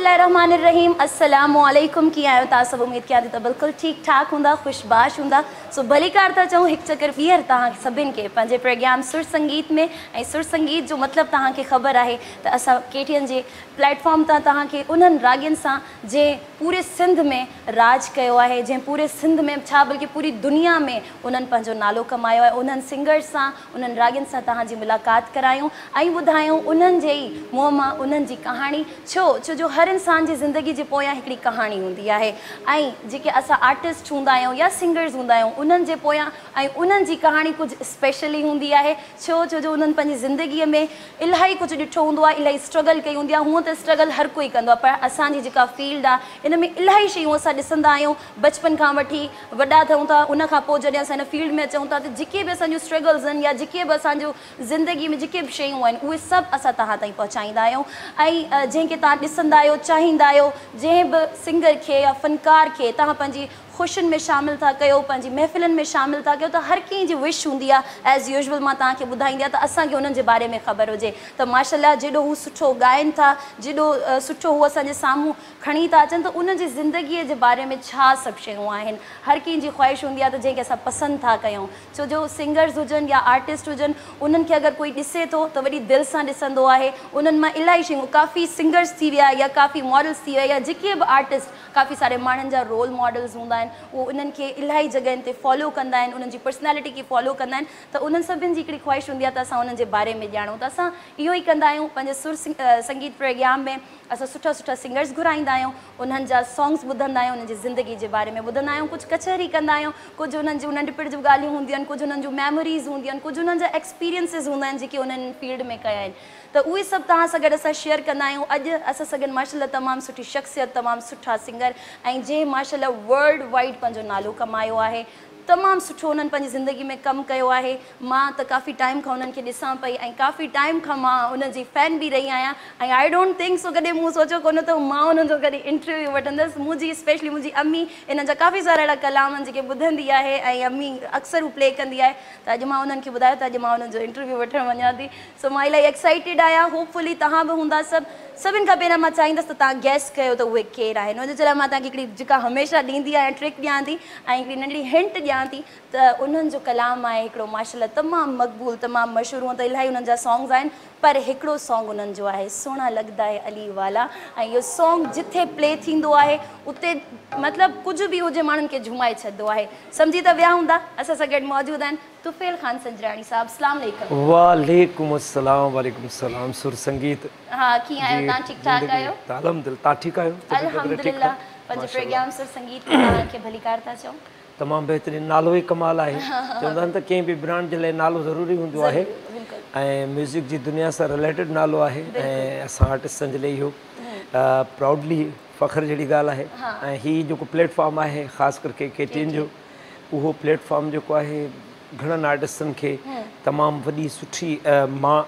बिस्मिल्लाहिर्रहमानिर्रहीम अस्सलामुअलैकुम की आयो ता सब उम्मीद किया तो बिल्कुल ठीक ठाक हुंदा खुशबाश हुंदा सो भली कार था चाहूँ एक चक्कर ॿीहर तव्हां सभिनि खे पंहिंजे प्रोग्राम सुर संगीत में ऐं सुर संगीत जो मतिलबु तव्हांखे ख़बर आहे त असां केटीएन जे प्लेटफॉर्म तां तव्हांखे उन्हनि राॻियुनि सां जंहिं पूरे सिंध में राज कयो आहे जंहिं पूरे सिंध में छा बल्कि पूरी दुनिया में उन्हनि पंहिंजो नालो कमायो आहे उन्हनि सिंगर्स सां उन्हनि राॻियुनि सां तव्हांजी मुलाक़ात करायूं ऐं ॿुधायूं उन्हनि जे ई मुंहं मां उन्हनि जी कहाणी छो जो हर इंसान जी ज़िंदगी जे पोयां हिकिड़ी कहाणी हूंदी आहे ऐं जेके असां आर्टिस्ट हूंदा आहियूं या सिंगर्स हूंदा आहियूं उन्हनि जे पोयां ऐं उन्हनि जी कहाणी कुझु स्पेशली हूंदी आहे छो जो उन्हनि पंहिंजी ज़िंदगीअ में इलाही कुझु ॾिठो हूंदो आहे इलाही स्ट्रगल कई हूंदी आहे हूअं त स्ट्रगल हर कोई कंदो आहे पर असांजी जेका फील्ड आहे इन में इलाही शयूं असां ॾिसंदा आहियूं बचपन खां वठी वॾा थियूं था उनखां पोइ जॾहिं असां हिन फील्ड में अचूं था त जेके बि असांजूं स्ट्रगल्स आहिनि या जेके बि असांजो ज़िंदगी में जेके बि शयूं आहिनि उहे सभु असां तव्हां ताईं पहुचाईंदा आहियूं ऐं जंहिंखे तव्हां ॾिसंदा आहियो चाहींदा आहियो जंहिं बि सिंगर खे या फ़नकार खे तव्हां पंहिंजी ख़ुशियुनि में शामिलु था कयो पंहिंजी महफ़िलनि में शामिलु था कयो त हर कंहिं जी विश हूंदी आहे एज़ यूजुअल मां तव्हांखे ॿुधाईंदी आहियां त असांखे उन्हनि जे बारे में ख़बर हुजे त माशाल्लाह जेॾो हू सुठो ॻाइनि था जेॾो सुठो हू असांजे साम्हूं खणी था अचनि त उन्हनि जी ज़िंदगीअ जे बारे में छा सभु शयूं आहिनि हर कंहिं जी ख़्वाहिश हूंदी आहे त जंहिंखे असां पसंदि था कयूं छो जो सिंगर्स हुजनि या आर्टिस्ट हुजनि उन्हनि खे अगरि कोई ॾिसे थो त वॾी दिलि सां ॾिसंदो आहे उन्हनि मां इलाही शयूं काफ़ी सिंगर्स थी विया या काफ़ी मॉडल्स थी विया या जेके बि आर्टिस्ट काफ़ी सारे माण्हुनि जा रोल मॉडल्स हूंदा आहिनि उहो उन्हनि खे इलाही जॻहियुनि ते फॉलो कंदा आहिनि उन्हनि जी पर्सनैलिटी खे फॉलो कंदा आहिनि त उन्हनि सभिनि जी हिकिड़ी ख़्वाहिश हूंदी आहे त असां उन्हनि जे बारे में ॼाणूं त असां इहो ई कंदा आहियूं पंहिंजे सुर संगीत प्रोग्राम में असां सुठा सुठा सिंगर्स घुराईंदा आहियूं उन्हनि जा सॉन्ग्स ॿुधंदा आहियूं उन्हनि जी ज़िंदगी जे बारे में ॿुधंदा आहियूं कुझु कचहरी कंदा आहियूं कुझु उन्हनि जूं नंढपिण जूं ॻाल्हियूं हूंदियूं आहिनि कुझु उन्हनि जूं मैमोरीज़ हूंदियूं आहिनि कुझु उन्हनि जा एक्सपीरियंसिस हूंदा आहिनि जेके उन्हनि फील्ड में कया आहिनि त उहे सभु तव्हां सां गॾु असां शेयर कंदा आहियूं अॼु असां सां गॾु माशाल्लाह तमामु सुठी शख़्सियत तमामु सुठा सिंगर ऐं जंहिं माशाल्लाह वर्ल्ड वाइड पंहिंजो नालो कमायो आहे तमामु सुठो उन्हनि पंहिंजी ज़िंदगी में कमु कयो आहे मां त काफ़ी टाइम खां उन्हनि खे ॾिसां पई ऐं काफ़ी टाइम खां मां उन्हनि जी फैन बि रही आहियां ऐं आई डोंट थिंक सो कॾहिं मूं सोचियो कोन त मां उन्हनि जो कॾहिं इंटरव्यू वठंदसि मुंहिंजी स्पेशली मुंहिंजी अम्मी इन्हनि जा काफ़ी सारा अहिड़ा कलाम आहिनि जेके ॿुधंदी आहे ऐं अम्मी अक्सर हू प्ले कंदी आहे त अॼु मां उन्हनि खे ॿुधायो त अॼु मां उन्हनि जो इंटरव्यू वठणु वञा थी सो मां इलाही एक्साइटेड आहियां होपफुली तव्हां बि हूंदा सभिनि खां पहिरियां मां चाहींदसि त तव्हां गैस कयो त उहे केरु आहिनि हुनजे जे लाइ मां तव्हांखे हिकिड़ी जेका हमेशह ॾींदी आहियां ट्रिक ॾियां थी ऐं हिकिड़ी नंढड़ी हिंट ॾियां थी त उन्हनि जो कलाम आहे हिकिड़ो माशाल्लाह तमामु मक़बूल तमामु मशहूरु हूअं त इलाही उन्हनि जा सॉन्ग्स आहिनि पर हिकिड़ो सॉन्ग उन्हनि जो आहे सोना लॻदा है अली वाला ऐं इहो सॉन्ग जिथे प्ले थींदो आहे उते मतिलबु कुझु बि हुजे माण्हुनि खे झुमाए छॾंदो आहे सम्झी त विया हूंदा असां सां गॾु मौजूदु आहिनि तुफ़ैल ख़ान संजराणी साहब अस्सलाम वालेकुम वालेकुम अस्सलाम वालेकुम सलाम सुर संगीत हा कीअं आहियो तव्हां ठीकु ठाक आहियो अल्हम्दुलिल्लाह तव्हां ठीकु आहियो अल्हम्दुलिल्लाह पंहिंजे प्रोग्राम सुर संगीत में तव्हांखे भली कार था चऊं तमामु बहितरीनु नालो ई कमाल आहे चवंदा आहिनि त कंहिं बि ब्रांड जे लाइ नालो ज़रूरी हूंदो आहे ऐं म्यूज़िक जी दुनिया सां रिलेटेड नालो आहे ऐं असां आर्टिस्टनि जे लाइ इहो प्राउडली फ़ख्र जहिड़ी ॻाल्हि आहे ऐं हीअ जेको प्लेटफॉर्म आहे ख़ासि करके केटीएन जो उहो प्लेटफॉर्म जेको आहे घणनि आर्टिस्टनि खे तमामु वॾी सुठी मां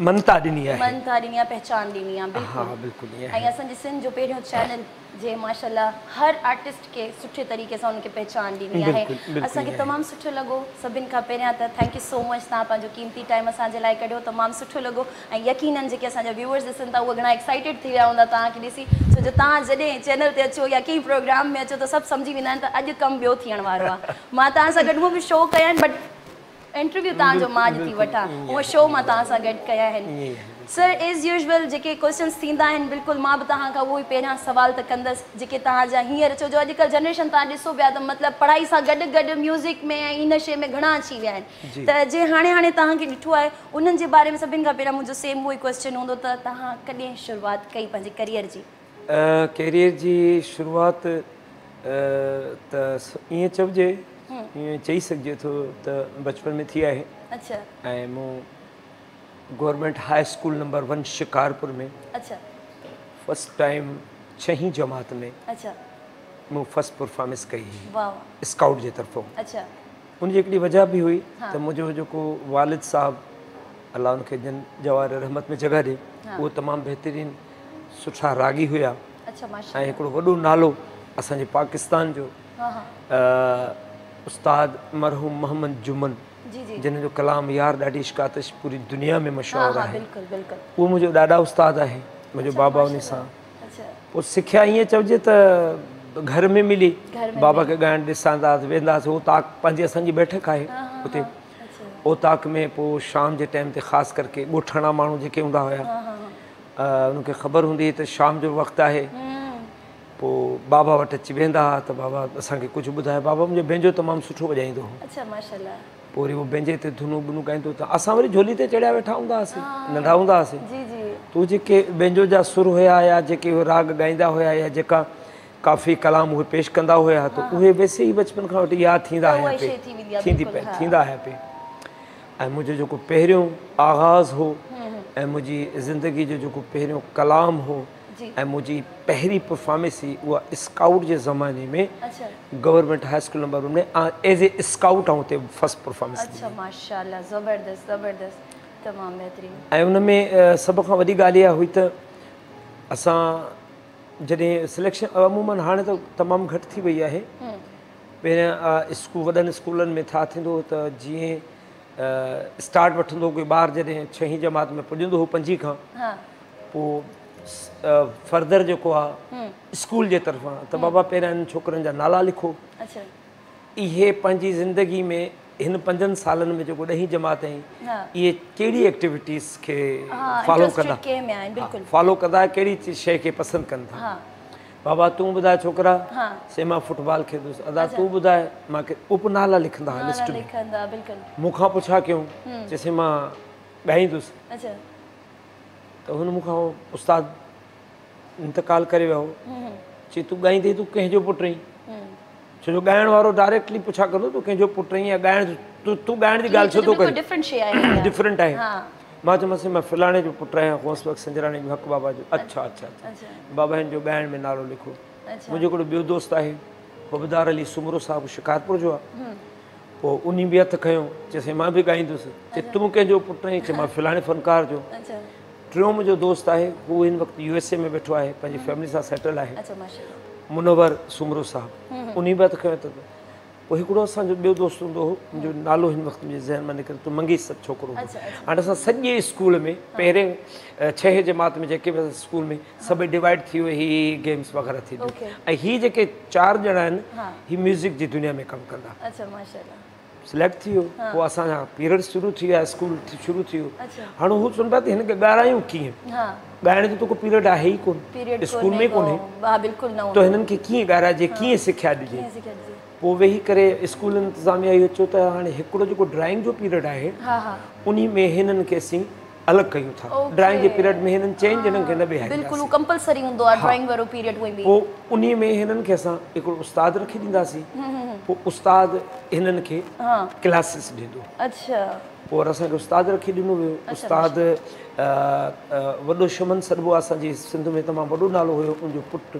मनता ॾिनी आहे पहचान ॾिनी आहे हा बिल्कुलु ईअं ऐं असांजे सिंध जो पहिरियों चैनल जे माशाल्लाह हर आर्टिस्ट खे सुठे तरीक़े सां उनखे पहचान ॾिनी आहे असांखे तमामु सुठो लॻो सभिनि खां पहिरियां त थैंक यू सो मच तव्हां पंहिंजो क़ीमती टाइम असांजे लाइ कढियो तमामु सुठो लॻो ऐं यकीननि जेके असांजा व्यूअर्स ॾिसनि था उहे घणा एक्साइटेड थी विया हूंदा तव्हांखे ॾिसी छो जो तव्हां जॾहिं चैनल ते अचो या कंहिं प्रोग्राम में अचो त सभु सम्झी वेंदा आहिनि त अॼु कमु ॿियो थियण वारो आहे मां तव्हां सां गॾु बि शो कया आहिनि बट इंटरव्यू तव्हांजो मां अॼु थी वठां उहो शो मां तव्हां सां गॾु कया आहिनि सर एज़ यूजुअल जेके क्वेश्चन्स थींदा आहिनि बिल्कुलु मां बि तव्हां खां उहो ई पहिरियां सुवाल त कंदसि जेके तव्हांजा हींअर छो जो अॼुकल्ह जनरेशन तव्हां ॾिसो पिया त मतिलबु पढ़ाई सां गॾु गॾु म्यूज़िक में ऐं इन शइ में घणा अची विया आहिनि त जे हाणे तव्हांखे ॾिठो आहे उन्हनि जे बारे में सभिनि खां पहिरियां मुंहिंजो सेम उहो ई क्वेश्चन हूंदो त तव्हां कॾहिं शुरूआति कई पंहिंजे करियर जी कैरियर जी शुरूआति त ईअं चइजे ईअं चई सघिजे थो त बचपन में थी आहे अच्छा ऐं मूं government high school number 1 Shikarpur में अच्छा फर्स्ट टाइम 6हीं जमात में अच्छा मूं फर्स्ट परफॉर्मेंस कई वाह स्काउट जे तरफ़ों अच्छा उनजी हिकिड़ी वजह बि हुई त मुंहिंजो जेको वालिद साहब अलाह उनखे जन जवार रहमत में जॻह ॾे उहो तमामु बहितरीनु सुठा रागी हुया अच्छा ऐं हिकिड़ो वॾो नालो असांजे पाकिस्तान जो उस्ताद मरहूम मोहम्मद जुमन जिन जो कलाम यार ॾाढी इश्कातिश पूरी दुनिया में मशहूरु आहे उहो मुंहिंजो ॾाढा उस्ताद आहे मुंहिंजो बाबा उन सां पोइ सिखिया ईअं चइजे त घर में मिली बाबा खे ॻाइणु ॾिसंदासीं वेंदासीं ओताक पंहिंजी असांजी बैठक आहे उते ओताक में पोइ शाम जे टाइम ते ख़ासि करके ॻोठाणा माण्हू जेके हूंदा हुया उनखे ख़बर हूंदी हुई त शाम जो वक़्तु आहे पोइ बाबा वटि अची वेंदा हुआ त बाबा असांखे कुझु ॿुधाए बाबा मुंहिंजो बेंजो तमामु सुठो वॼाईंदो हो पोइ वरी उहो बेंजे ते धुनूं वुनूं ॻाईंदो त असां वरी झोली ते चढ़िया वेठा हूंदा हुआसीं नंढा हूंदा हुआसीं त उहे जेके बेंजो जा सुर हुया या जेके उहे राग ॻाईंदा हुया या जेका काफ़ी कलाम उहे पेश कंदा हुया त उहे वैसे ई बचपन खां वठी यादि थींदा हुया पिए थींदा हुया पिए ऐं मुंहिंजो जेको पहिरियों आगाज़ हो ऐं मुंहिंजी ज़िंदगी जो जेको पहिरियों कलाम हो ऐं मुंहिंजी पहिरीं परफॉर्मेंस हुई उहा स्काउट जे ज़माने में गवर्नमेंट हाई स्कूल नंबर 1 में एज़ ए स्काउट ऐं हुते फर्स्ट परफॉर्मेंस ऐं उन में सभ खां वॾी ॻाल्हि इहा हुई त असां जॾहिं सिलेक्शन अमूमन हाणे त तमामु घटि थी वई आहे पहिरियां वॾनि स्कूलनि में छा थींदो हो त जीअं स्टार्ट वठंदो कोई ॿारु जॾहिं 6हीं जमात में पुॼंदो हो 5 खां पोइ फर्दर जेको आहे स्कूल जे तरफ़ां त बाबा पहिरियां हिन छोकिरनि जा नाला लिखो इहे पंहिंजी ज़िंदगी में हिन 5 सालनि में जेको 10हीं जमात आहीं इहे कहिड़ी एक्टिविटीज़ खे फॉलो कंदा कहिड़ी शइ खे पसंदि कनि था बाबा तूं ॿुधाए छोकिरा से मां फुटबॉल खेॾुसि अदा तूं ॿुधाए मूंखे उपनाला लिखंदा हुआ लिस्ट में मूंखां पुछा कयूं चइसि मां ॻाईंदुसि त हुन मूंखां उस्ताद इंतकाल करे वियो चई तूं ॻाईंदे तूं कंहिंजो पुटु आहीं छो जो ॻाइण वारो डायरेक्टली पुछा कंदो तूं कंहिंजो पुटु आहीं या तूं ॻाइण जी ॻाल्हि छो थो करे डिफरेंट आहे मां चयोमांसि मां फलाणे जो पुटु आहियां होस वक़्तु संजराणी जो हक़ बाबा जो अच्छा अच्छा बाबा हिन जो ॻाइण में नालो लिखो मुंहिंजो हिकिड़ो ॿियो दोस्त आहे हुबदार अली सुमरो साहिबु शिकारपुर जो आहे पोइ उन बि हथु खयो चइसि मां बि ॻाईंदुसि चए तूं कंहिंजो पुटु आहीं चए मां फलाणे फनकार जो टियों मुंहिंजो दोस्त आहे हू हिन वक़्तु USA में वेठो आहे पंहिंजी फैमिली सां सेटल आहे मुनवर सुमरो साहिबु उन बि हथु खयो त पोइ हिकिड़ो असांजो ॿियो दोस्त हूंदो हो मुंहिंजो नालो हिन वक़्तु मुंहिंजे ज़हन मां निकिरे थो मंगीस छोकिरो हाणे असां सॼे स्कूल में पहिरें 6 जमात में जेके बि स्कूल में सभई डिवाइड थी वियो हीअ गेम्स वग़ैरह थींदियूं ऐं हीअ जेके 4 ॼणा आहिनि हीअ म्यूज़िक जी दुनिया में कमु कंदा सिलेक्ट थी वियो पोइ असांजा पीरियड शुरू थी विया स्कूल शुरू थी वियो हाणे हू चवनि पिया त हिनखे ॻाल्हायूं कीअं ॻाइण जो त को पीरियड आहे ई कोन स्कूल में कोन्हे त हिननि खे कीअं ॻाल्हाइजे कीअं सिखिया ॾिजे पोइ वेही करे स्कूल इंतिज़ामिया इहो चयो त हाणे हिकिड़ो जेको ड्राइंग जो पीरियड आहे उन में हिननि खे असीं अलॻि कयूं था ड्राइंग जे पीरियड में हिननि चेंज हिननि खे न बिहारींदासीं पोइ उन में हिननि खे असां हिकिड़ो उस्ताद रखी ॾींदासीं पोइ उस्ताद हिननि खे क्लासिस ॾींदो पोइ वरी असांखे उस्ताद रखी ॾिनो वियो उस्ताद वॾो शमन सॾिबो आहे असांजी सिंध में तमामु वॾो नालो हुयो उनजो पुटु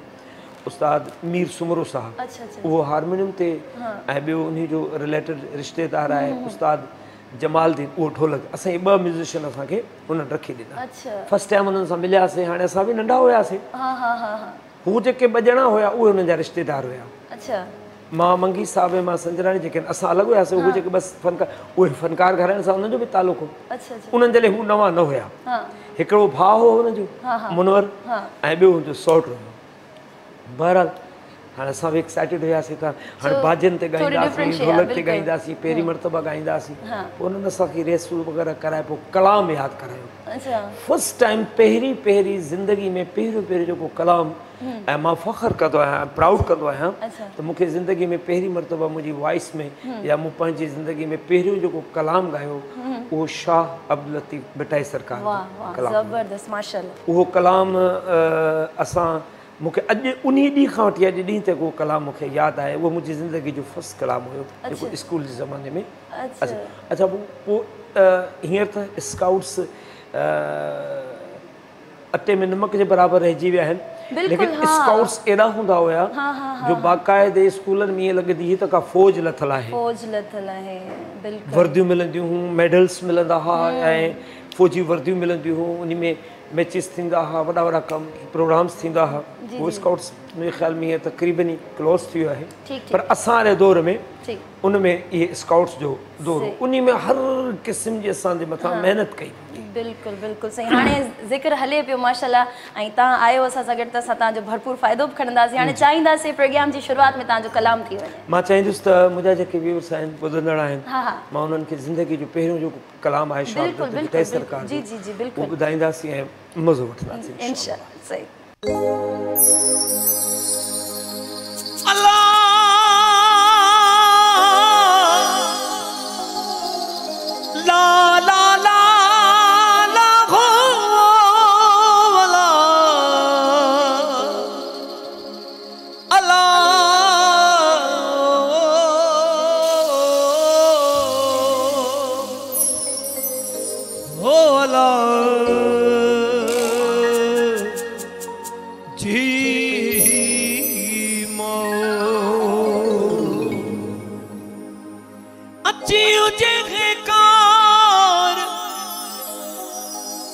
उस्ताद मीर सुमरो साहिबु उहो हारमोनियम ते ऐं ॿियो उन जो रिलेटेड रिश्तेदार आहे उस्ताद जमालदीन उहो ढोलक असांखे 2 म्यूज़िशियन असांखे उन्हनि रखी ॾिना फस्ट टाइम उन्हनि सां मिलियासीं हाणे असां बि नंढा हुयासीं हू जेके 2 ॼणा हुया उहे हुननि जा रिश्तेदार हुया मां मंगी साहिब ऐं मां संजराणी जेके आहिनि असां अलॻि हुयासीं उहे जेके बसि फनकार उहे फनकार घराइण सां उन्हनि जो बि तालुक़ु हो उन्हनि जे लाइ हू नवां न हुया हिकिड़ो भाउ हो हुनजो मुनवर ऐं ॿियो हुनजो सौटु हुयो बहरहाल हाणे असां बि एक्साइटेड हुयासीं त हाणे बाजनि ते ॻाईंदासीं ढोलक ते ॻाईंदासीं पहिरीं मरतबा ॻाईंदासीं पोइ उन्हनि असांखे रेसूं वग़ैरह कराए पोइ कलाम यादि करायो फस्ट टाइम पहिरीं ज़िंदगी में पहिरियों जेको कलाम ऐं मां फ़ख्रु कंदो आहियां प्राउड कंदो आहियां त मूंखे ज़िंदगी में पहिरीं मरतबा मुंहिंजी वॉइस में या मूं पंहिंजी ज़िंदगी में पहिरियों जेको कलाम ॻायो उहो शाह अब्दुल लतीफ़ भटाई सरकार उहो कलाम असां मूंखे अॼु उन ॾींहं खां वठी अॼु ॾींहं ते उहो कलाम मूंखे यादि आहे उहो मुंहिंजी ज़िंदगी जो फस्ट कलाम हुयो जेको स्कूल जे ज़माने में अच्छा पोइ हींअर त स्काउट्स अटे में नमक जे बराबरि रहिजी विया आहिनि लेकिन स्काउट्स एॾा हूंदा हुया जो बाक़ाइदे स्कूलनि में ईअं लॻंदी हुई त का फ़ौज लथल आहे वर्दियूं मिलंदियूं हुयूं मेडल्स मिलंदा हुआ ऐं फ़ौजी वर्दियूं मिलंदियूं हुयूं उन में मैचिस थींदा हुआ वॾा कम प्रोग्राम्स थींदा हुआ उहो स्काउट्स मुंहिंजे ख़्याल में हीअं तक़रीबन ई क्लोज़ थी वियो आहे पर असां वारे दौर में ठीक उनमें ये स्काउट्स जो दौरो उन्हीं में हर किस्म जी असांजे मथां मेहनत कई। बिल्कुल बिल्कुल सही। हाणे ज़िक्र हले पियो माशाल्लाह ऐं तव्हां आयो असां सां गॾु त असां तव्हांजो भरपूर फ़ाइदो बि खणंदासीं। हाणे चाहींदासीं प्रोग्राम जी शुरूआत में तव्हांजो कलाम थी वञे। मां चाहींदुसि त मुंहिंजा जेके व्यूअर्स आहिनि ॿुधंदड़ आहिनि हा हा मां उन्हनि खे ज़िंदगी जो पहिरियों जो कलाम आहे बिल्कुलु शाह बिल्कुलु सरकार जी जी जी बिल्कुलु उहो ॿुधाईंदासीं ऐं मज़ो वठंदासीं इंशाअल्लाह सही।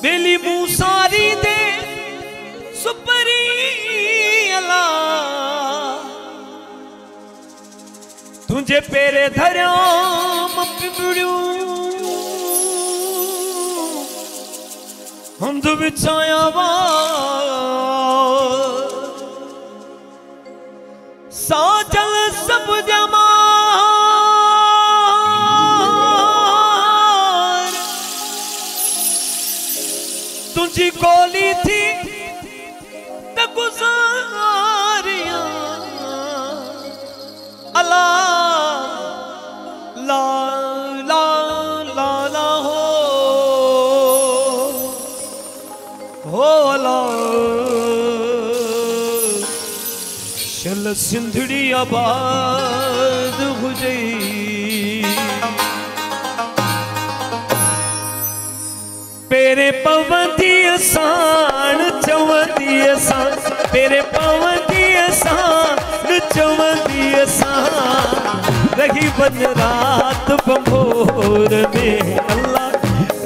बेली मूसारी दे सुपरी अला तुझे पेरे धर्याम पिबड़ू हम तो बिछाया साजल सब जमा तुझी कोली थी त गुजारिया अला ला ला ला ला हो अला चल सिंधड़ी आबाद हुजे पेरे पवंदी असान चवंदी असान पेरे पवंदी असान चवंदी असान रही बन रात बंबोर में अल्लाह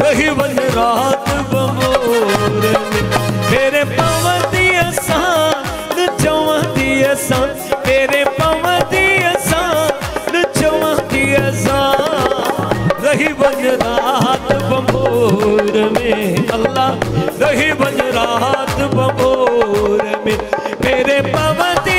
रही बन रात बंबोर में पेरे पवंदी असान चवंदी असान पेरे पवंदी असान चवंदी असान रही बन रात बंबोर में अल्लाह रही बन रात बंबोर में मेरे पवती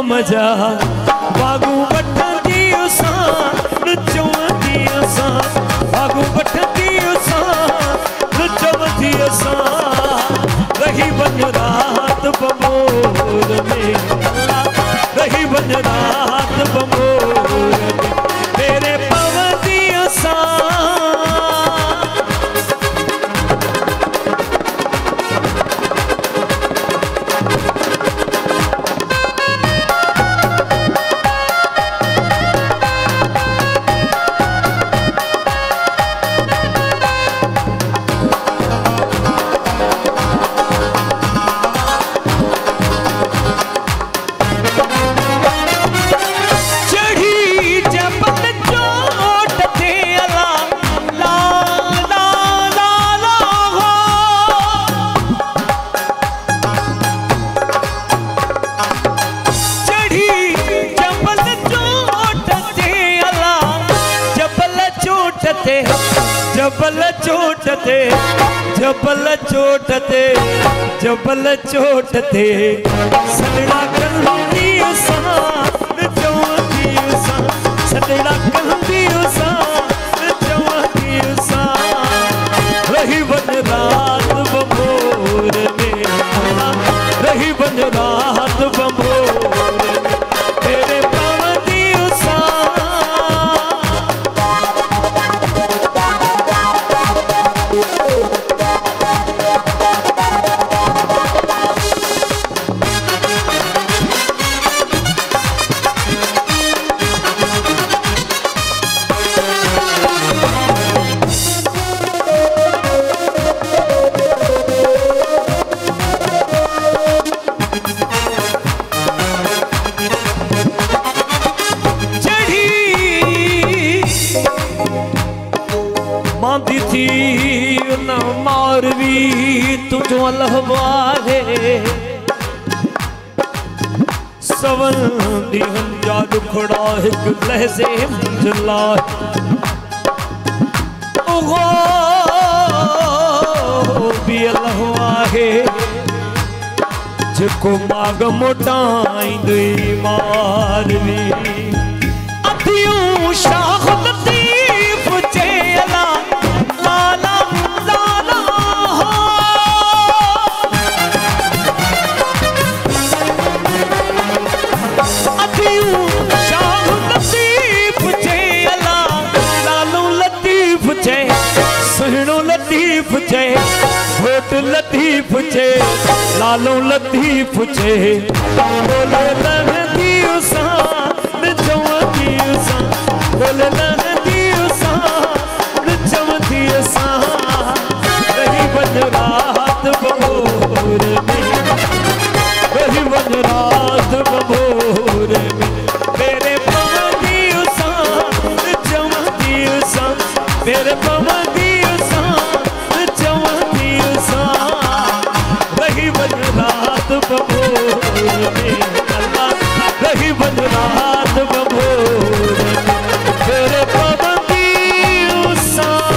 मजा बागू बठंदी उसान चवंदी असान बागू बठंदी उसान चवंदी असान रही बन रात बंबोर में रही बन रात बंबोर में तेरे पवंदी असान जबल चोटते सदड़ा कंदी उसान चवंदी उसान सदड़ा कंदी उसान चवंदी उसान रही बन रात बंबोर में रही बन रात बंबोर में तेरे पवंदी उसान जो अलहबो आहे सवन ॾींहंनि जा ॾुखड़ा हिकु लहज़े मंझला उहो बि अलहबो आहे जेको माग मोटाईंदे मारवी अथियूं शाह लतीफ़ चेला लाला लाला अथियूं शाह लतीफ़ चेला लालू लतीफ़ चे सुहिणो लतीफ़ चे होट लतीफ़ चे लालो लतीफ़ चे बोले लहंदी उसान चवंदी उसान बोले लहंदी उसान चवंदी उसान रही वञ रात बबूर में रही वञ रात बबूर में मेरे पवंदी उसान चवंदी उसान मेरे पवंदी उसान चवंदी उसान रही वञ रात बबूर में अल्लाह रही वञ रात बबूर में तेरे पवंदी उसान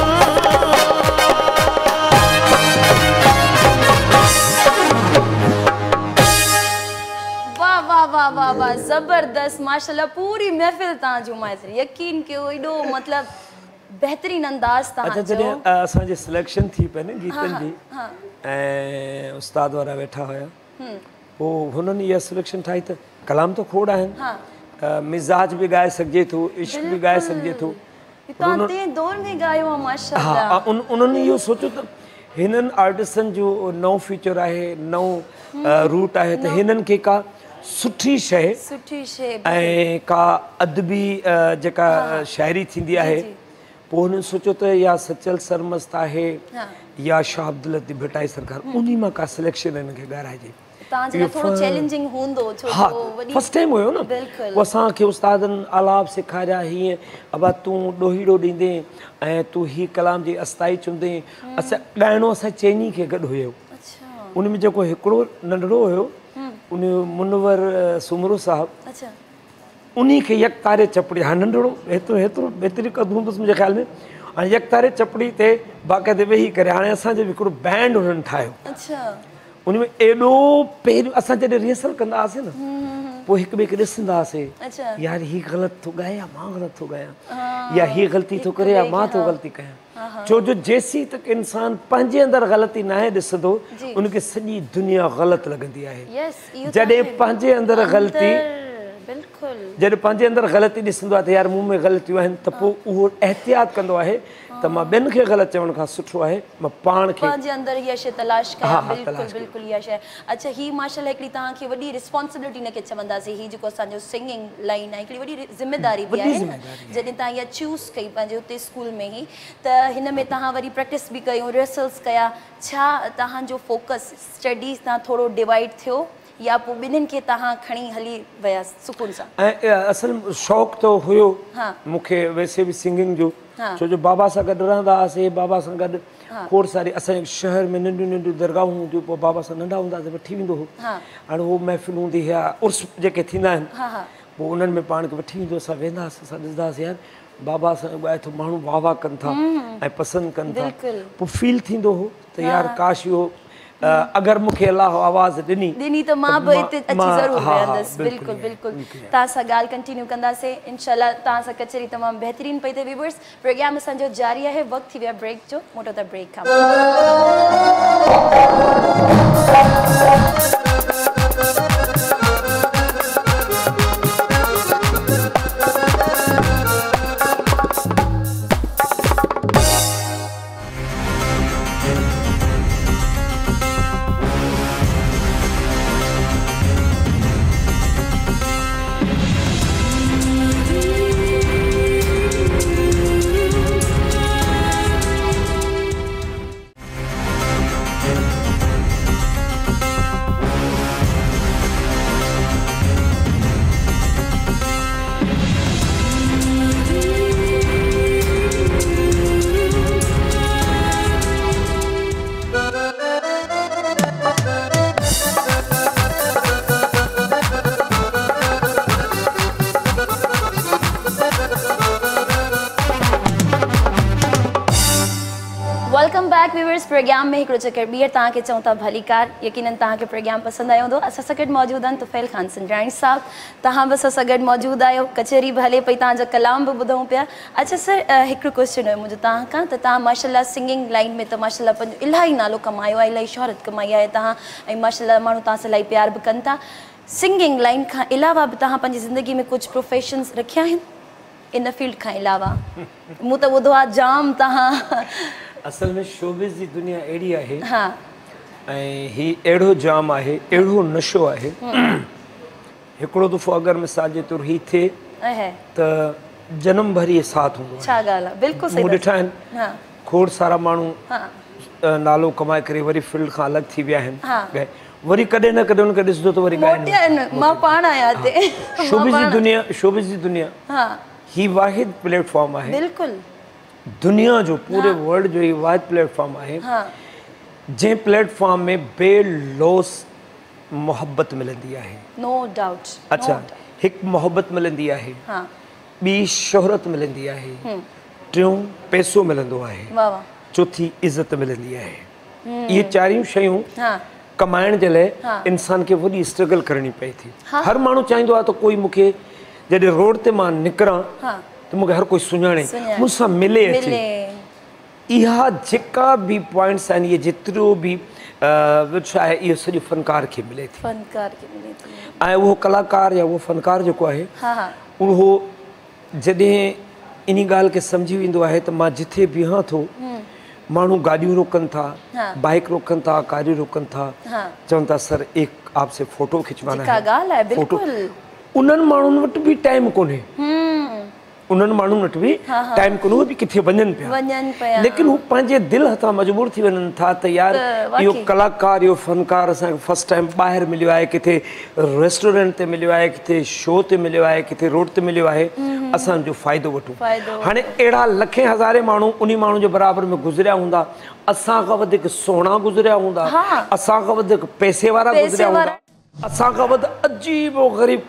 वाह वाह वाह वाह वाह जबरदस्त माशाल्लाह पूरी महफिल तव्हां जूं माइत्री यकीन कयो एॾो मतलब बेहतरीन अंदाज तव्हां अच्छा जॾहिं असांजी सिलेक्शन थी पई न गीतनि जी ऐं उस्ताद वारा वेठा हुया पोइ हुननि इहा सिलेक्शन ठाही त कलाम त खोड़ आहिनि मिज़ाज बि ॻाए सघिजे थो इश्क बि ॻाए सघिजे थो तव्हां ते दौर में ॻायो आहे माशाल्लाह हा उन्हनि इहो सोचियो त हिननि आर्टिस्टनि जो नओं फीचर आहे नओं रूट आहे त हिननि खे का सुठी शइ ऐं का अदबी जेका शाइरी थींदी आहे पोइ हुननि सोचियो त या सचल सरमस्त आहे या शाह अब्दुल लतीफ़ भट्टाई सरकार उन मां का सिलेक्शन हिनखे ॻाराइजे हा फर्स्ट टाइम हुयो न पोइ असांखे उस्तादनि आलाप सेखारिया हीअं अबा तूं ॾोहीड़ो ॾींदे ऐं तूं हीअ कलाम जी अस्ताई चवंदे असां ॻाइणो असां चइनी खे गॾु हुयो उन में जेको हिकिड़ो नंढड़ो हुयो उन मुनवर सुमरो साहिबु उन खे यकतारे चपड़ी हा नंढड़ो हेतिरो बहितरी क़दुरु हूंदुसि मुंहिंजे ख़्याल में हाणे यकतारे चपड़ी ते बाक़ाइदे वेही करे हाणे असांजो हिकिड़ो बैंड हुननि ठाहियो उन में एॾो पहिरियों असां जॾहिं रिहर्सल कंदा हुआसीं न पोइ हिक ॿिए खे ॾिसंदा हुआसीं यार हीअ ग़लति थो ॻाए या मां ग़लति थो ॻायां या हीअ ग़लती थो करे या मां थो ग़लती कयां छो जो जेसीं तक इंसान पंहिंजे अंदरि ग़लती न आहे ॾिसंदो उनखे सॼी दुनिया ग़लति लॻंदी आहे जॾहिं पंहिंजे अंदरि ग़लती जॾहिं पंहिंजे अंदरि ग़लती ॾिसंदो आहे त यार मूं में ग़लतियूं आहिनि त पोइ उहो एहतियात कंदो आहे त मां ॿियनि खे ग़लति चवण खां सुठो आहे मां पाण खे पंहिंजे अंदरि इहा शइ तलाश कयां बिल्कुलु बिल्कुलु इहा शइ अच्छा हीअ माशाल्लाह हिकिड़ी तव्हांखे वॾी रिस्पॉन्सिबिलिटी न खे चवंदासीं हीअ जेको असांजो सिंगिंग लाइन आहे हिकिड़ी वॾी ज़िमेदारी बि आहे जॾहिं तव्हां इहा चूज़ कई पंहिंजे हुते स्कूल में ई त हिन में तव्हां वरी प्रैक्टिस बि कयूं रिहर्सल्स कया छा तव्हांजो फोकस स्टडीज़ तां थोरो डिवाइड थियो या पोइ ॿिन्हिनि खे तव्हां खणी हली विया सुकून सां ऐं असल शौक़ु त हुयो मूंखे वैसे बि सिंगिंग जो छो जो बाबा सां गॾु रहंदा हुआसीं बाबा सां गॾु खोड़ सारी असांजे शहर में नंढियूं नंढियूं दरगाहूं हूंदियूं पोइ बाबा सां नंढा हूंदासीं वठी वेंदो हो हाणे उहो महफ़िल हूंदी हुआ उर्स जेके थींदा आहिनि पोइ उन्हनि में पाण खे वठी वेंदो असां वेंदा हुआसीं असां ॾिसंदा हुआसीं यार बाबा सां ॻाए थो माण्हू वाह वाह कनि था ऐं पसंदि कनि था पोइ फील थींदो हो त यार काश इहो अगर मूंखे अलाह आवाज़ ॾिनी त मां बि हिते अची ज़रूरु वेहंदसि बिल्कुलु बिल्कुलु तव्हां सां ॻाल्हि कंटिन्यू कंदासीं इनशाला तव्हां सां कचहरी तमामु बहितरीनु पई थिए व्यूअर्स प्रोग्राम असांजो जारी आहे वक़्तु थी वियो आहे ब्रेक जो मोटो त ब्रेक खां प्रोग्राम में हिकिड़ो चकर ॿीहर तव्हांखे चऊं था भलीकार। यकीनन तव्हांखे प्रोग्राम पसंदि आयो हूंदो। असां सां गॾु मौजूदु आहिनि तुफ़ैल ख़ान सिंधराणी साहब, तव्हां बि असां सां गॾु मौजूदु आहियो, कचहरी बि हले पई, तव्हांजा कलाम बि ॿुधूं पिया। अच्छा सर, हिकिड़ो क्वेश्चन हुयो मुंहिंजो तव्हां खां, त तव्हां माशाल्लाह सिंगिंग लाइन में त माशाल्लाह पंहिंजो इलाही नालो कमायो आहे, इलाही शोहरत कमाई आहे तव्हां, ऐं माशाल्लाह माण्हू तव्हां सां इलाही प्यार बि कनि था। सिंगिंग लाइन खां अलावा बि तव्हां पंहिंजी ज़िंदगी में कुझु प्रोफेशन्स रखिया आहिनि इन फील्ड खां अलावा? मूं त ॿुधो आहे जाम तव्हां। असल में शोबिज़ जी दुनिया अहिड़ी आहे हा, ऐं ही अहिड़ो जाम आहे, अहिड़ो नशो आहे। हिकिड़ो दफ़ो अगरि मिसाल जे तौरु ही थिए त जनम भर इहे साथ हूंदो आहे। छा ॻाल्हि आहे, बिल्कुलु सही मूं ॾिठा आहिनि हा खोड़ सारा माण्हू हा नालो कमाए करे वरी फील्ड खां अलॻि थी विया हा। आहिनि, वरी कॾहिं न कॾहिं उनखे ॾिसंदो त वरी मोटिया आहिनि। मां पाण आहियां हिते। शोबिज़ जी दुनिया हा ही वाहिद प्लेटफॉर्म आहे बिल्कुलु, दुनिया जो, पूरे वर्ल्ड जो ही वाहिद प्लेटफॉर्म आहे हा जंहिं प्लेटफॉर्म में बेलौस मोहब्बत मिलंदी आहे। No doubt. अच्छा, हिकु मोहब्बत मिलंदी आहे, हा ॿी शोहरत मिलंदी आहे, टियों पैसो मिलंदो आहे, वाह वाह, चौथी इज़त मिलंदी आहे। इहे चारियूं शयूं हा कमाइण जे लाइ हाँ। इंसान खे वॾी स्ट्रगल करणी पए थी। हाँ। हर माण्हू चाहींदो आहे त कोई मूंखे जॾहिं रोड ते मां निकिरां हाँ। त मूंखे हर कोई सुञाणे, सुञाणे, मूंसां मिले अचे। मिले। इहा जेका बि पॉइंट्स आहिनि, इहे जेतिरो बि छा आहे, इहो सॼो फ़नकार खे मिले थी। फनकार खे मिले थी। ऐं उहो कलाकार या उहो फ़नकार जेको आहे, हा हा उहो जॾहिं इन ॻाल्हि खे सम्झी वेंदो आहे त मां जिथे बीहां थो, माण्हू गाॾियूं रोकनि था, हाँ। बाइक रोकनि था, कारियूं रोकनि था, हाँ। चवनि था सर एक आपसे फोटो खिंचवाना जेका ॻाल्हि आहे फोटो। बिल्कुलु। उन्हनि माण्हुनि वटि बि टाइम कोन्हे, उन्हनि माण्हुनि वटि बि टाइम कोन्हे, उहे बि किथे वञनि पिया, लेकिन हू पंहिंजे दिलि हथां मजबूर थी वञनि था त यार इहो कलाकार, इहो फ़नकार असांखे फस्ट टाइम ॿाहिरि मिलियो आहे, किथे रेस्टोरेंट ते मिलियो आहे, किथे शो ते मिलियो आहे, किथे रोड ते मिलियो आहे, असांजो फ़ाइदो वठूं। हाणे अहिड़ा लखे हज़ारे माण्हू उन माण्हू जे बराबरि में गुज़रिया हूंदा, असां खां वधीक सुहिणा गुज़रिया हूंदा, असां खां वधीक पैसे वारा गुज़रिया हूंदा, असां खां वधि अजीबो ग़रीब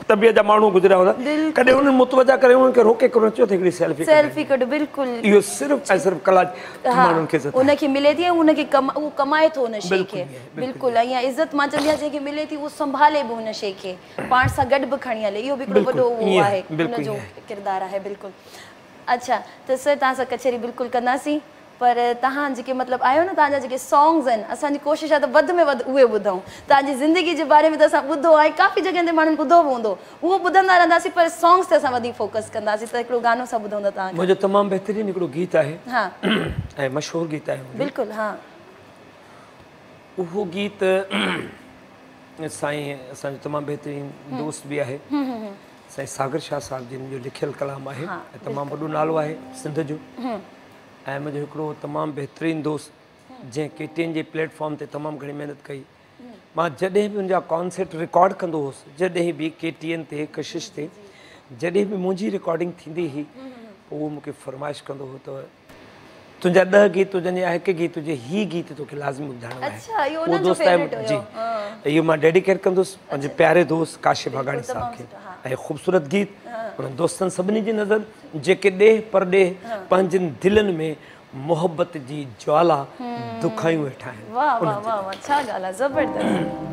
तबियत जा माण्हू गुज़रिया हूंदा, कॾहिं उन्हनि मुतवजा करे उन्हनि खे रोके करे चयो त हिकिड़ी सेल्फी कढ। बिल्कुलु, इहो सिर्फ़ु ऐं सिर्फ़ु कला माण्हुनि खे उनखे मिले थी, उनखे उहो कमाए थो उन शइ खे। बिल्कुलु, ऐं इज़त मां चवंदी आहियां जंहिंखे मिले थी उहो संभाले बि उन शइ खे, पाण सां गॾु बि खणी हले, इहो बि हिकिड़ो वॾो उहो आहे, उनजो किरदारु आहे। बिल्कुलु। अच्छा, त सर तव्हां सां कचहरी बिल्कुलु कंदासीं, पर तव्हां जेके मतिलबु आहियो न, तव्हांजा जेके सॉन्ग्स आहिनि, असांजी कोशिशि आहे त वधि में वधि उहे ॿुधूं। तव्हांजी ज़िंदगी जे बारे में त असां ॿुधो आहे, काफ़ी जॻहियुनि ते माण्हुनि ॿुधो बि हूंदो, उहो ॿुधंदा रहंदासीं, पर सॉन्ग्स ते असां वधीक फोकस कंदासीं। त हिकिड़ो गानो सां ॿुधूं था तव्हां। मुंहिंजो तमामु बहितरीनु हिकिड़ो गीत आहे, हा ऐं मशहूरु गीत आहे। बिल्कुलु, हा उहो गीत साईं असांजो तमामु बहितरीनु दोस्त बि आहे, साईं सागर शाह साहिब जिन जो लिखियलु कलाम आहे, ऐं तमामु वॾो नालो आहे सिंध जो। ऐं मुंहिंजो हिकिड़ो तमामु बहितरीनु दोस्त जंहिं केटीएन जे प्लेटफॉर्म ते तमामु घणी महिनत कई। मां जॾहिं बि मुंहिंजा कॉन्सर्ट रिकॉर्ड कंदो हुउसि, जॾहिं बि केटीएन ते कशिश ते जॾहिं बि मुंहिंजी रिकॉर्डिंग थींदी हुई, पोइ उहो मूंखे फरमाइश कंदो हुओ त तुंहिंजा 10 गीत हुजनि या हिकु गीत हुजे, हीउ गीत तोखे लाज़मी ॿुधाइणो आहे। उहो दोस्त आहे जी, इहो मां डेडिकेट कंदुसि पंहिंजे प्यारे दोस्त काशिफ भागाणी साहिब खे। ऐं ख़ूबसूरत गीत उन्हनि दोस्तनि सभिनी जी नज़र जेके ॾेह पर ॾेह पंहिंजनि दिलनि में मोहब्बत जी ज्वाला दुखायूं वेठा आहिनि। वाह वाह वाह वाह, छा ॻाल्हि आहे, ज़बरदस्त।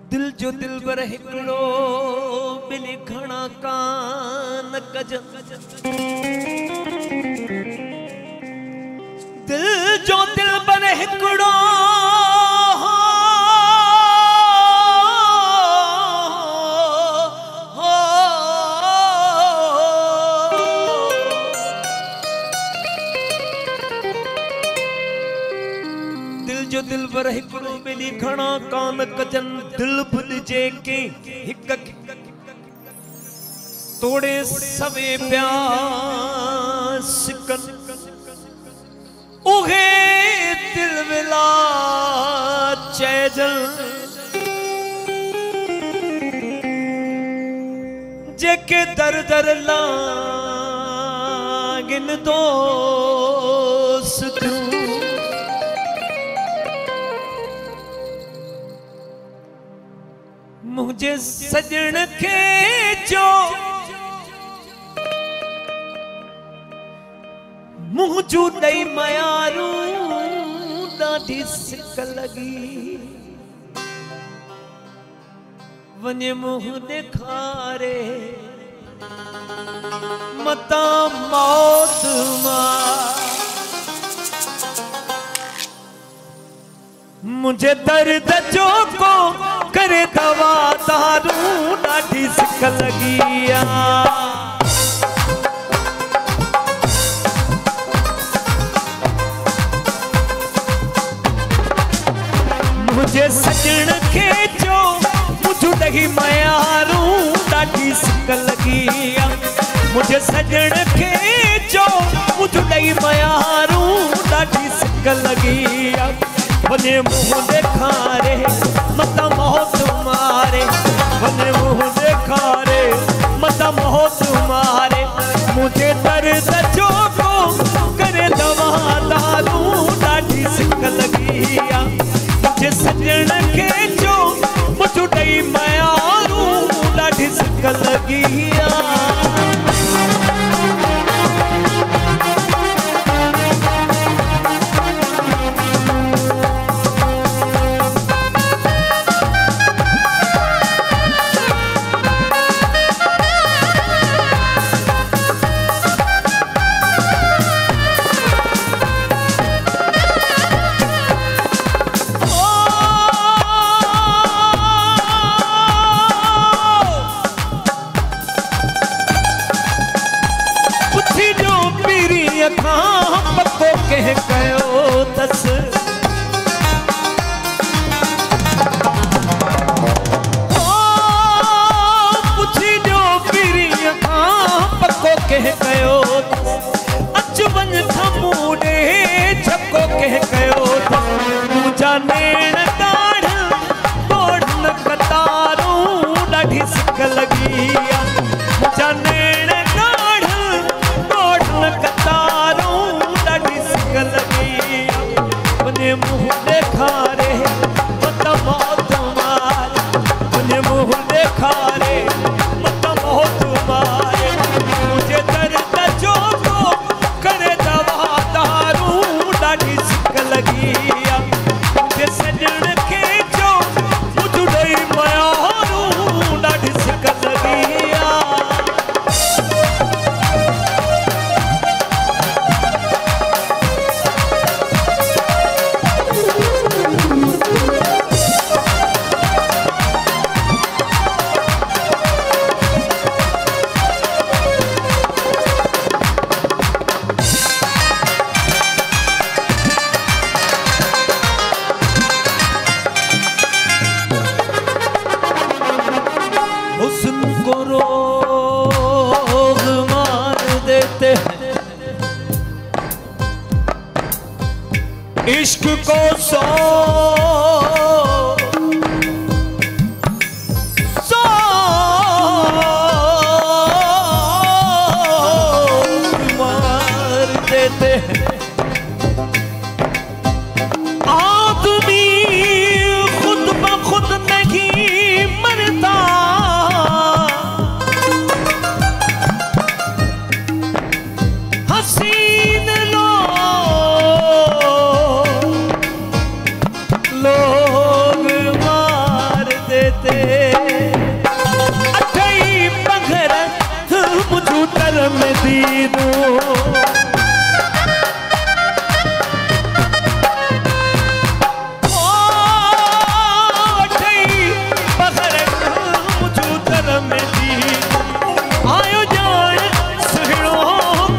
दिल जो दिलबर हिकिड़ो ॿिनि घणा कान कजन, दिल जो दिलबर हिकिड़ो बिली घणा कान कजन दिल भुलजे के हिक तोड़े सवे प्यास कन उहे दिल विला चैजल जेके दर दर लागिन दोस्त मुझे सजन के जो मुँह जू दई मयारू ॾाढी सिक लगी वने मुँह दिखारे मता मौत मुझे दर्द जो को करे दवा दारू ॾाढी सिक लगी मुझे सजन के जो मुझू दही मयारू ॾाढी सिक लगी मुझे सजन के जो मुझू दही मयारू ॾाढी सिक लगी वने मुँह देखारे मता मौत मारे वने मुँह देखारे मता मौत मारे मुझे दर्द जो को करे दवा दारू ॾाढी सिक लगी मुझे सजन के जो मुझू दई मयारू ॾाढी सिक लगी पको कह कयो तस पुछी जो पीरी पको कह कयो अच वन थमूडे छको कह कयो मुझा नेण दाढ़ तोड़ न कतारू ॾाढी सिक लगी मुझा नेण दाढ़ तोड़ न कतारू लगी वने मुँह देखारे मता मौत मारे वने मुँह देखारे मता मौत मारे मुझे दर्द जो को करे दवा दारू ॾाढी सिक लगी मुझे सजन के जो मुझू दई मयारू ॾाढी सिक लगी इश्क को सो मार देते आदमी खुद ब खुद नहीं मरता हसीन लोग मार देते अठई पघर मुझू तर में दीदू अठई पघर मुझू तर में दीदू आयो जान सुहिणो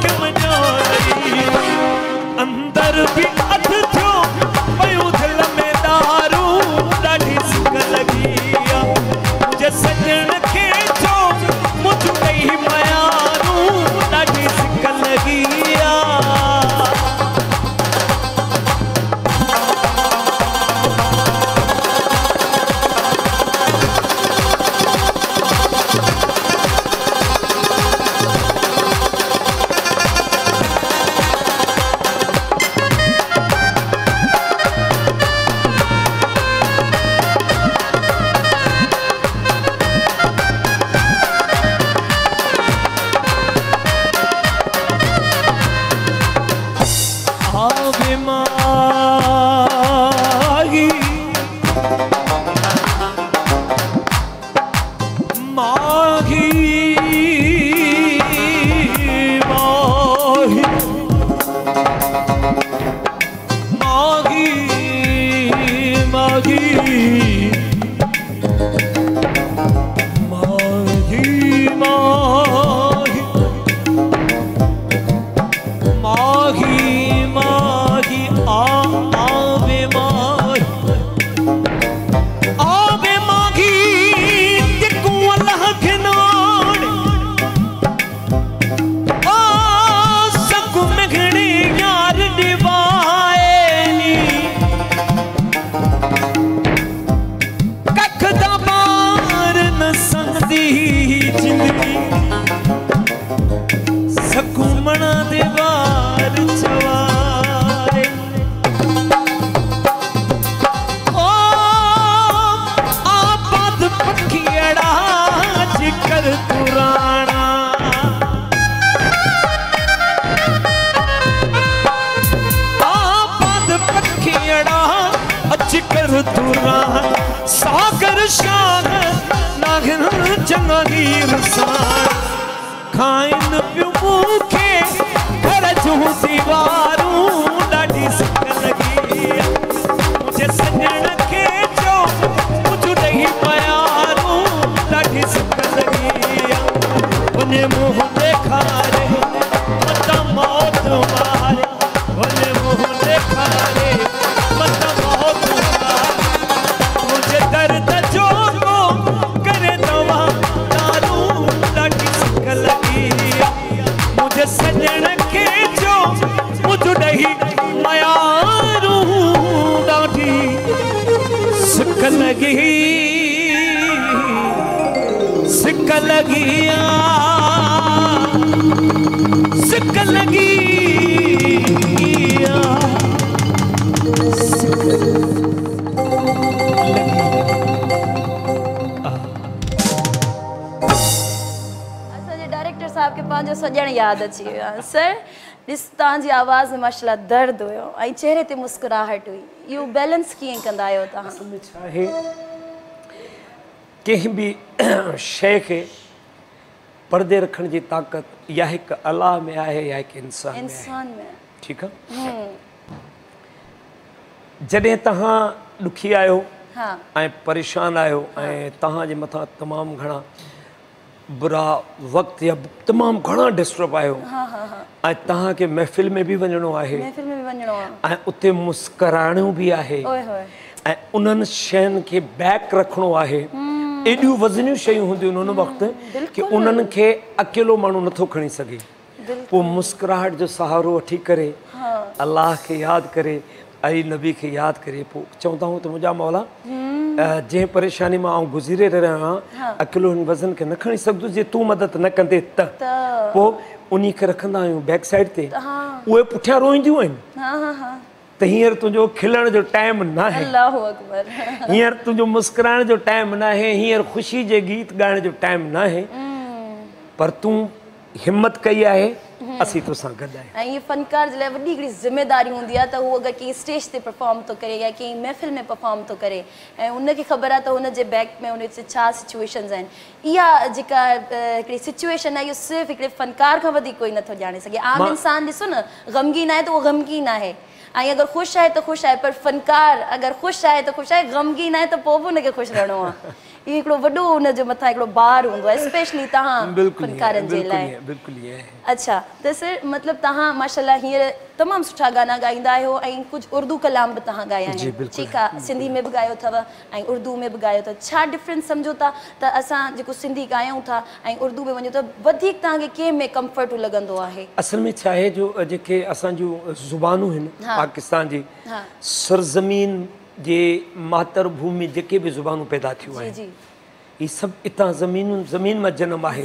के मजाई अंदर भी अध थियो पयो दिल में दारू चङा हीर साण खाइनि पियूं मूंखे घर जूं दीवारूं ॾाढी सिक लॻी मुंहिंजे सजण खे चओ कुझु ॾेई प्यारूं ॾाढी सिक लॻी वञे मुंहुं ॾेखारे मत मौत मारे वञे मुंहुं ॾेखारे मत मौत मारे मुंहिंजे दर्द जो करे दवा दारू ॾाढी सिक लॻी मुंहिंजे सजण खे जो मुझु ॾेई मयारूं ॾाढी सिक लॻी सिक लॻी सिक लॻी असांजे डायरेक्टर साहब खे पंहिंजो सॼण यादि अची वियो आहे सर ॾिस तव्हांजी आवाज़ में माशाल्लाह दर्द हुयो ऐं चेहरे ते मुस्कुराहट हुई इहो बैलेंस कीअं कंदा आहियो तव्हां असल में छा आहे कंहिं बि शइ खे परदे रखण जी ताक़त या हिकु अलाह में आहे या हिकु इंसान में आहे ठीकु आहे जॾहिं तव्हां ॾुखी आहियो ऐं परेशान आहियो ऐं तव्हांजे मथां तमामु घणा बुरा वक़्तु या तमामु घणा डिस्टर्ब आहियो ऐं तव्हांखे महफ़िल में बि वञिणो आहे ऐं उते मुस्कराइणो बि आहे ऐं उन्हनि शयुनि खे बैक रखिणो आहे एॾियूं वज़नियूं शयूं हूंदियूं आहिनि उन वक़्तु की उन्हनि खे अकेलो माण्हू नथो खणी सघे पोइ मुस्कुराहट जो सहारो वठी करे अलाह खे यादि करे अली नबी खे यादि करे पोइ चवंदा आहियूं त मुंहिंजा मौला जंहिं परेशानी मां आउं गुज़रे रहियो आहियां अकेलो हिन वज़न खे न खणी सघंदुसि जे तूं मदद न कंदे त पोइ उन खे रखंदा आहियूं बैक साइड ते उहे पुठियां रोईंदियूं आहिनि त हींअर तुंहिंजो खिलण जो टाइम न आहे हींअर तुंहिंजो मुस्कुराइण जो टाइम न आहे हींअर ख़ुशी जे गीत ॻाइण जो टाइम न आहे पर तूं हिम्मत कई आहे असीं तोसां गॾु आहियूं ऐं इहे फ़नकार जे लाइ वॾी हिकिड़ी ज़िमेदारी हूंदी आहे त उहो अगरि कंहिं स्टेज ते परफॉर्म थो करे या कंहिं महफ़िल में परफॉर्म थो करे ऐं उनखे ख़बर आहे त हुनजे बैक में उन छा सिचुएशन्स आहिनि इहा जेका हिकिड़ी सिचुएशन आहे इहो सिर्फ़ु हिकिड़े फ़नकार खां वधीक कोई नथो ॼाणे सघे आम इंसानु ॾिसो न ग़मगीन आहे त उहो ग़मगीन आहे ऐं अगरि ख़ुशि आहे त ख़ुशि आहे पर फ़नकार अगरि ख़ुशि आहे त ख़ुशि आहे ग़मगीन आहे त पोइ बि हुनखे ख़ुशि रहणो आहे इहो हिकिड़ो वॾो हुनजे मथां हिकिड़ो बार हूंदो आहे स्पेशली तव्हां फ़नकारनि जे लाइ अच्छा त सर मतिलबु तव्हां माशाल्लाह हींअर तमामु सुठा गाना ॻाईंदा आहियो ऐं कुझु उर्दू कलाम बि तव्हां ॻाया आहिनि ठीकु आहे सिंधी में बि ॻायो अथव ऐं उर्दू में बि ॻायो अथव छा डिफरेंस सम्झो था त असां जेको सिंधी ॻायूं था ऐं उर्दू में वञूं त वधीक तव्हांखे कंहिं में कंफर्ट लॻंदो आहे असल में छा आहे जो जेके असांजूं ज़ुबानूं आहिनि पाकिस्तान जी सरज़मीन जे मातृभूमि जेके बि ज़ुबानूं पैदा थियूं आहिनि ये सब इतना ज़मीन में जन्म आहे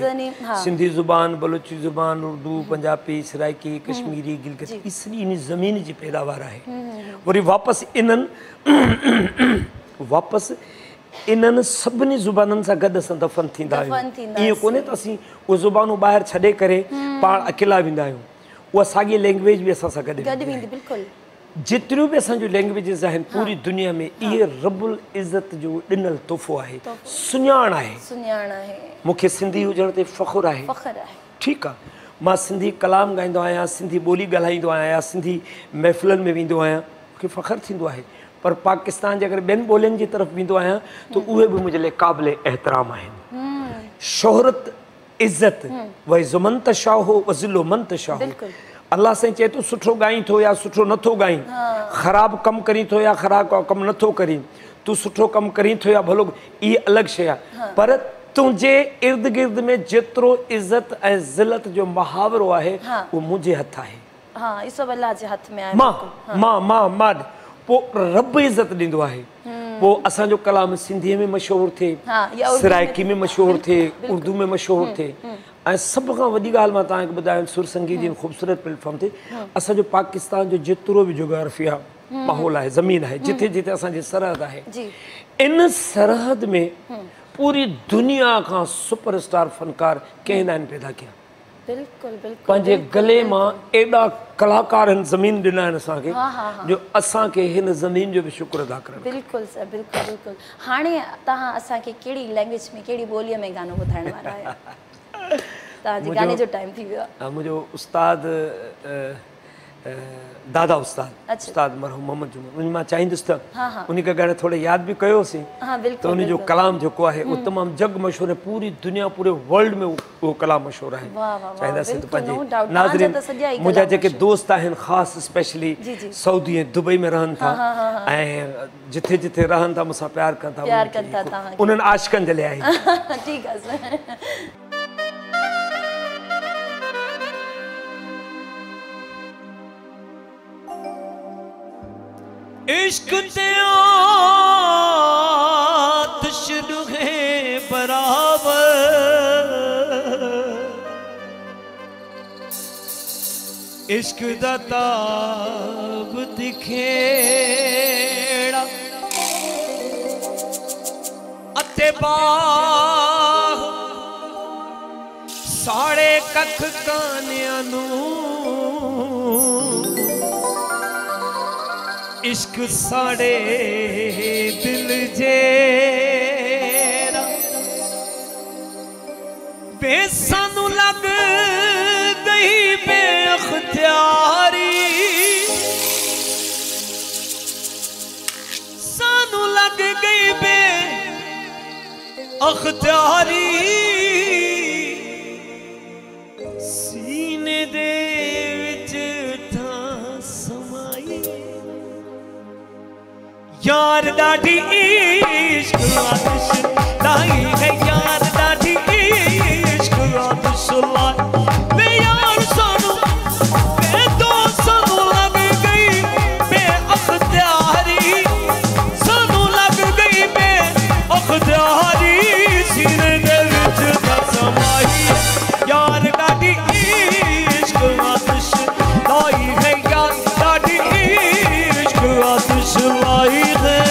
सिंधी ज़ुबान बलोची ज़ुबान उर्दू पंजाबी सराइकी कश्मीरी गिलगित ये सॼी इन ज़मीन जी पैदावार आहे वरी वापसि इन्हनि सभिनी ज़ुबाननि सां गॾु असां दफ़न थींदा आहियूं ईअं कोन्हे त असीं उहे ज़ुबानूं ॿाहिरि छॾे करे पाण अकेला वेंदा आहियूं उहा साॻी लैंग्वेज बि असां सां गॾु वेंदी बिल्कुलु जितरियूं बि असांजूं लैंग्वेजिस आहिनि पूरी दुनिया में इहे रब्बुल इज़त जो ॾिनल तोहफ़ो आहे सुञाण आहे मूंखे सिंधी हुजण ते फ़ख़ुरु आहे ठीकु आहे मां सिंधी कलाम ॻाईंदो आहियां सिंधी ॿोली ॻाल्हाईंदो आहियां या सिंधी महफ़िलनि में वेंदो आहियां मूंखे फ़ख़ुरु थींदो आहे पर पाकिस्तान जे अगरि ॿियनि ॿोलियुनि जी तरफ़ वेंदो आहियां त उहे बि मुंहिंजे लाइ क़ाबिल एहतराम आहिनि शोहरत इज़त वई ज़ुमंत शाह हो वज़िलो मंत शाह अल्लाह साईं चए थो सुठो ॻाईं थो या सुठो नथो ॻाईं ख़राबु कमु करी थो या ख़राबु कमु नथो करी तूं सुठो कमु करी थो या भलो इहा अलॻि शइ आहे पर तुंहिंजे इर्द गिर्द में जेतिरो इज़त ऐं ज़िलत जो मुहावरो आहे उहो मुंहिंजे हथु आहे मां पोइ रब इज़त ॾींदो आहे पोइ असांजो कलाम सिंधीअ में मशहूरु थिए सराइकी में मशहूरु थिए उर्दू में मशहूरु थिए ऐं सभ खां वॾी ॻाल्हि मां तव्हांखे ॿुधायां सुर संगीत जी ख़ूबसूरत प्लेटफॉर्म ते असांजो पाकिस्तान जो जेतिरो बि जोग्राफिया माहौल आहे ज़मीन आहे जिथे जिथे असांजी सरहद आहे इन सरहद में पूरी दुनिया खां सुपरस्टार फ़नकार कंहिं न आहिनि पैदा कया बिल्कुल बिल्कुल पंहिंजे गले मां एॾा कलाकार आहिनि ज़मीन ॾिना आहिनि असांखे जो असांखे हिन ज़मीन जो बि शुक्र अदा करणु। बिल्कुलु सर बिल्कुलु बिल्कुलु। हाणे तव्हां असांखे कहिड़ी लैंग्वेज में कहिड़ी ॿोलीअ में गानो ॿुधाइण वारा आहियो? तव्हांजे गाने जो टाइम थी वियो आहे। मुंहिंजो उस्ताद दादा उस्ताद मरहूम मोहम्मद जुमन मां चाहींदुसि त उन खे ॻाइण थोरो यादि बि कयोसीं त उन जो कलाम जेको आहे उहो तमामु जग मशहूरु आहे, पूरी दुनिया पूरे वर्ल्ड में उहो कलाम मशहूरु आहे। चाहींदासीं त पंहिंजे नाज़रीन मुंहिंजा जेके दोस्त आहिनि ख़ासि स्पेशली सऊदी ऐं दुबई में रहनि था ऐं जिथे जिथे रहनि था मूंसां प्यारु कनि था, उन्हनि आशिक़नि जे लाइ आहे। ठीकु आहे सर। इश्क ते आतिश रुहे बराबर, इश्क दा ताब दिखेड़ा अते बाह साढ़े कख कानियां नू इश्क साड़े दिल जेरा बेसानू लग गई बेअख्तियारी, सानू लग गई बेअख्तियारी, सीने दे विच था समाई यार डाढ़ी इश्क आतिश लाई है, यार डाढ़ी इश्क आतिश लाई वे यार सानू वे तो सानू लग गई बेअख्तियारी, सानू लग गई बेअख्तियारी, सीने दे विच था समाई यार डाढ़ी इश्क आतिश लाई है, यार डाढ़ी इश्क आतिश लाई है।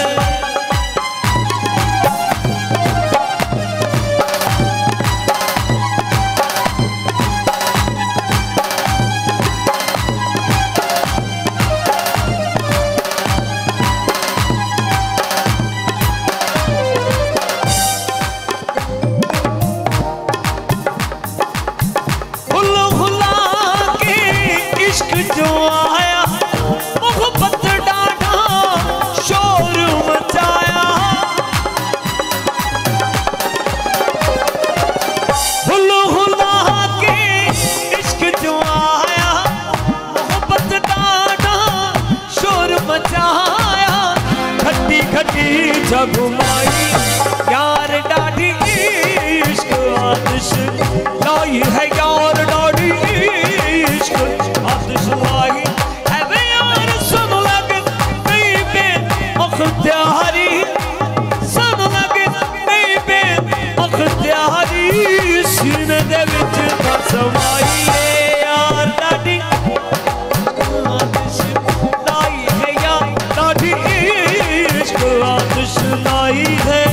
घुमाई यार डाढ़ी इश्क आतिश लाई है, यार डाढ़ी इश्क आतिश लाई है वे यार सुन लग गई बेअख्तियारी, सुन लग गई बेअख्तियारी, सीने दे विच था समाई यार डाढ़ी आतिश लाई है, यार डाढ़ी इश्क आतिश लाई है।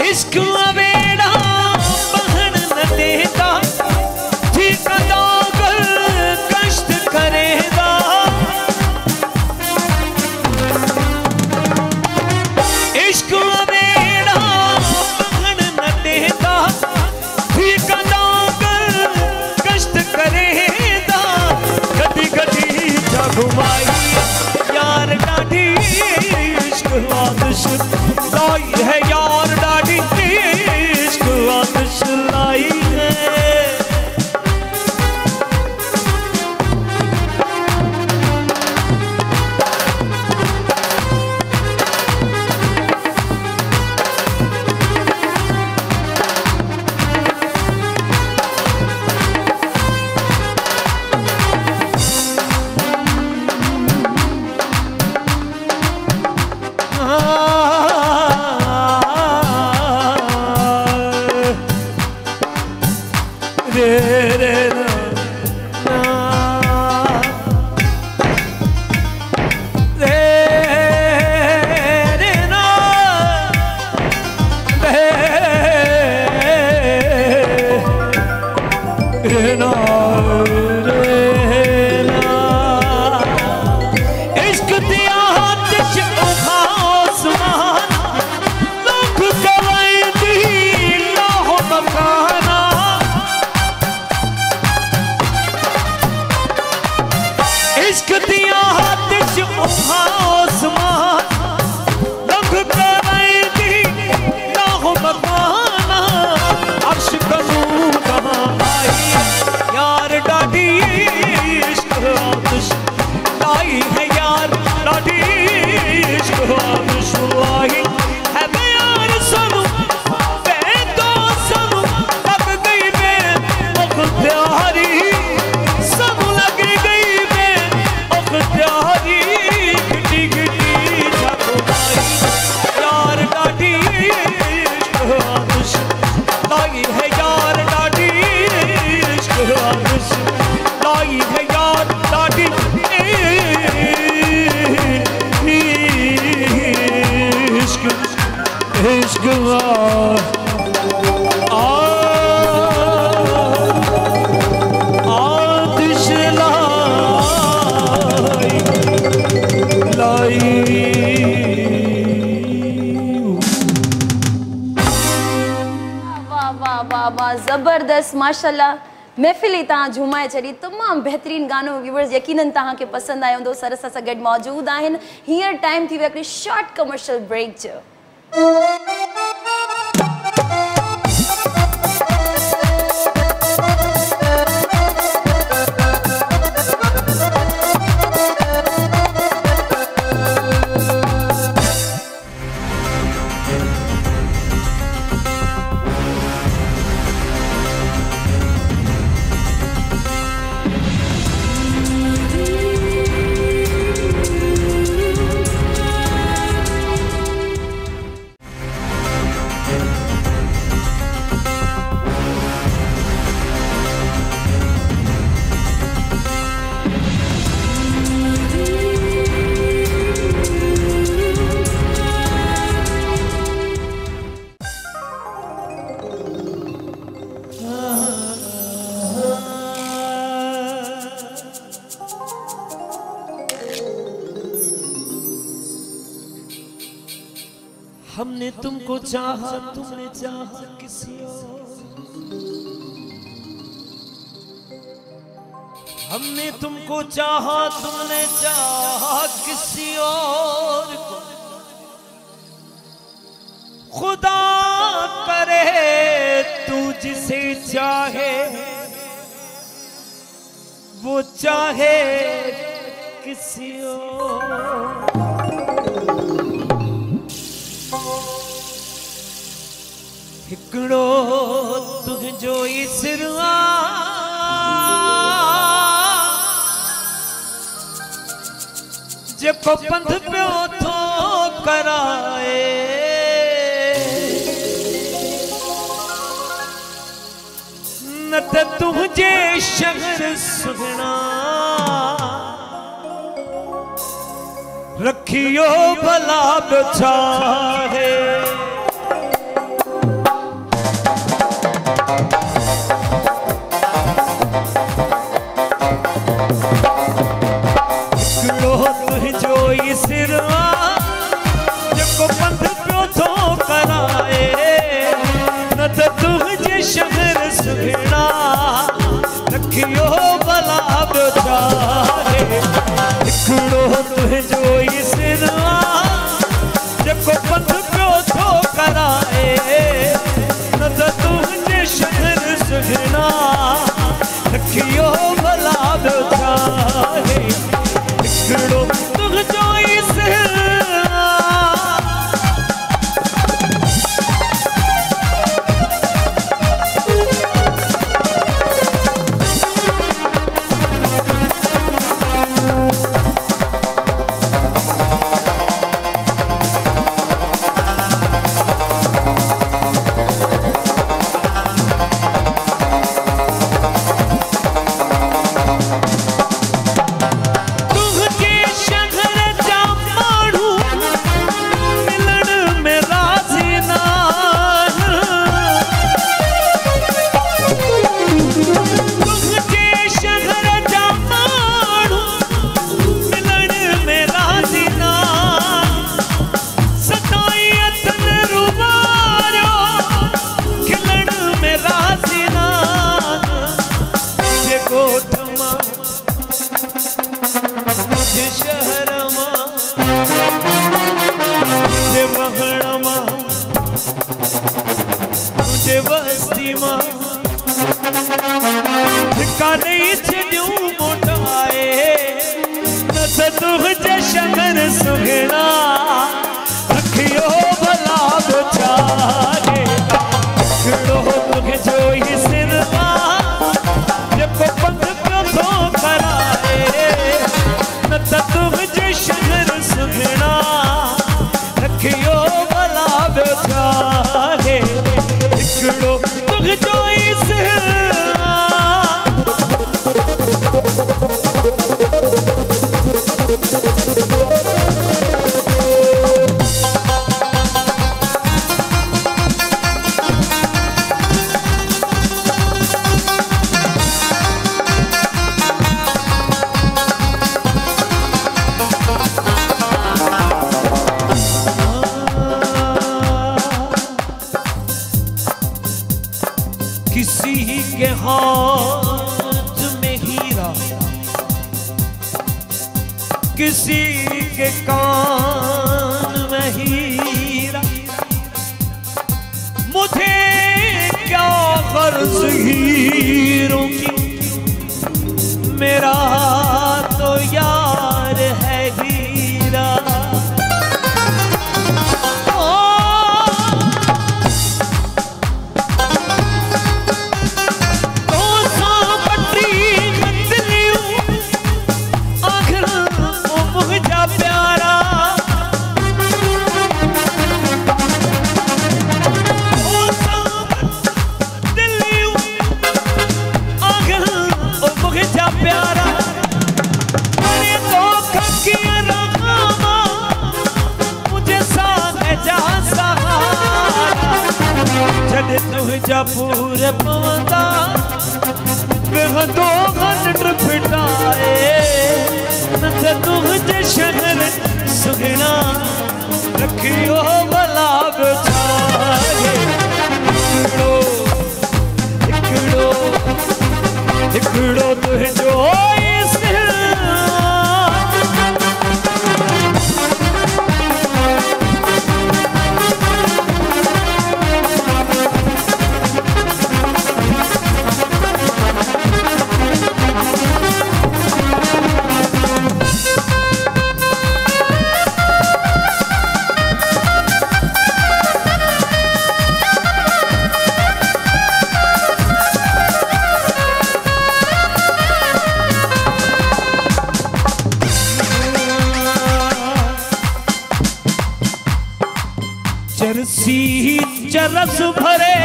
इश्क अवेड़ा बहन न देता, ठिकादार कष्ट करेगा, इश्क अवेड़ा बहन न देता, ठिकादार कष्ट करेगा, गदी गदी जा घुमाई यार डाढ़ी इश्क आतिश लाई है, यार डाढ़ी इश्क आतिश लाई है। इश्क आतिश लाई वाह वाह वाह वाह, ज़बरदस्त माशाल्लाह। महफ़िल तव्हां झुमाए छॾी, तमामु बहितरीन गानो। व्यूअर्स यकीनन तव्हांखे पसंदि आयो हूंदो। सर सां गॾु मौजूदु आहिनि। हींअर टाइम थी वियो हिकिड़ी शॉर्ट कमर्शियल ब्रेक जो। हमने तुमको चाहा, तुमने चाहा किसी और। हमने तुमको चाहा, तुमने चाहा किसी और को। खुदा करे तू जिसे चाहे वो चाहे किसी और। हिकड़ो तुझो इसरवा जेको पंध पियो थो कराए। न त तुझे शहर सुगना रखियो भला बचाए। जेको पंध पियो थो कराए। न त तुझे शहर सुगना रखियो भला बचाए। हिकिड़ो तुंहिंजो ई सिरवा जेको पंध पियो थो कराए। न त तुझे शहर सुगना रखियो भला बचाए। हिकिड़ो तुंहिंजो ई सिरवा तुझे शहर सुगना रखियो भला बचाए। हिकिड़ो तुंहिंजो ई सिरवा जेको पंध पियो थो कराए। न त तुझे शहर सुगना रखियो भला बचाए। हिकिड़ो तुंहिंजो ई सिरवा के हाथ में हीरा, किसी के कान में हीरा, मुझे क्या गर्ज हीरों की, मेरा तो यार है हीरा। तुझा पूरे पवंदा बेहदो घंट फिटाए, न तुझे शहर सुगना रखियो भला बचाए। हिकड़ो हिकड़ो तुझो चरसी चरस भरे,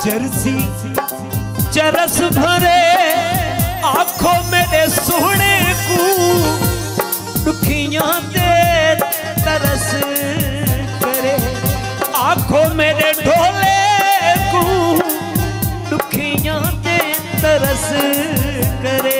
चरसी चरस भरे आंखों मेरे सोने को, दुखियां दे तरस करे, आंखों मेरे ढोले को, दुखियां दे तरस करे।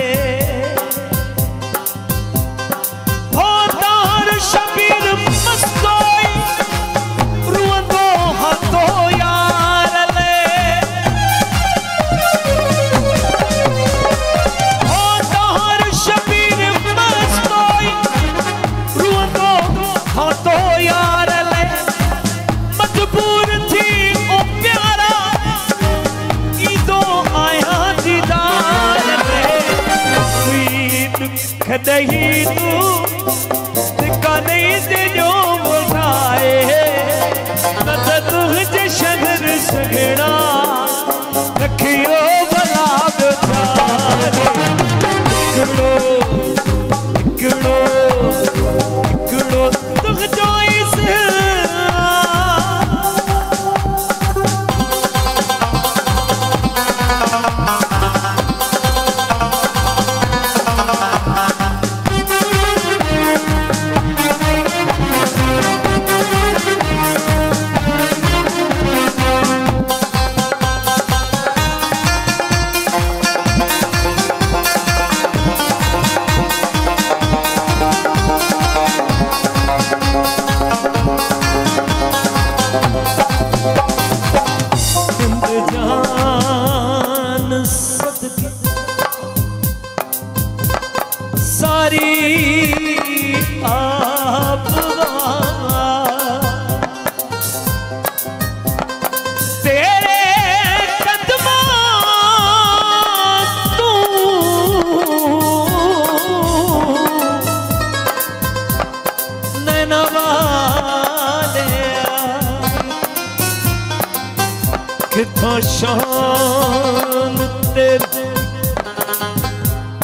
नहीं तू नहीं से जो बुझाए, न तुझे शहर सगड़ा रखियो भला बचाए। हिकड़ो हिकड़ो हिकड़ो तुझो कितना शान तेरी,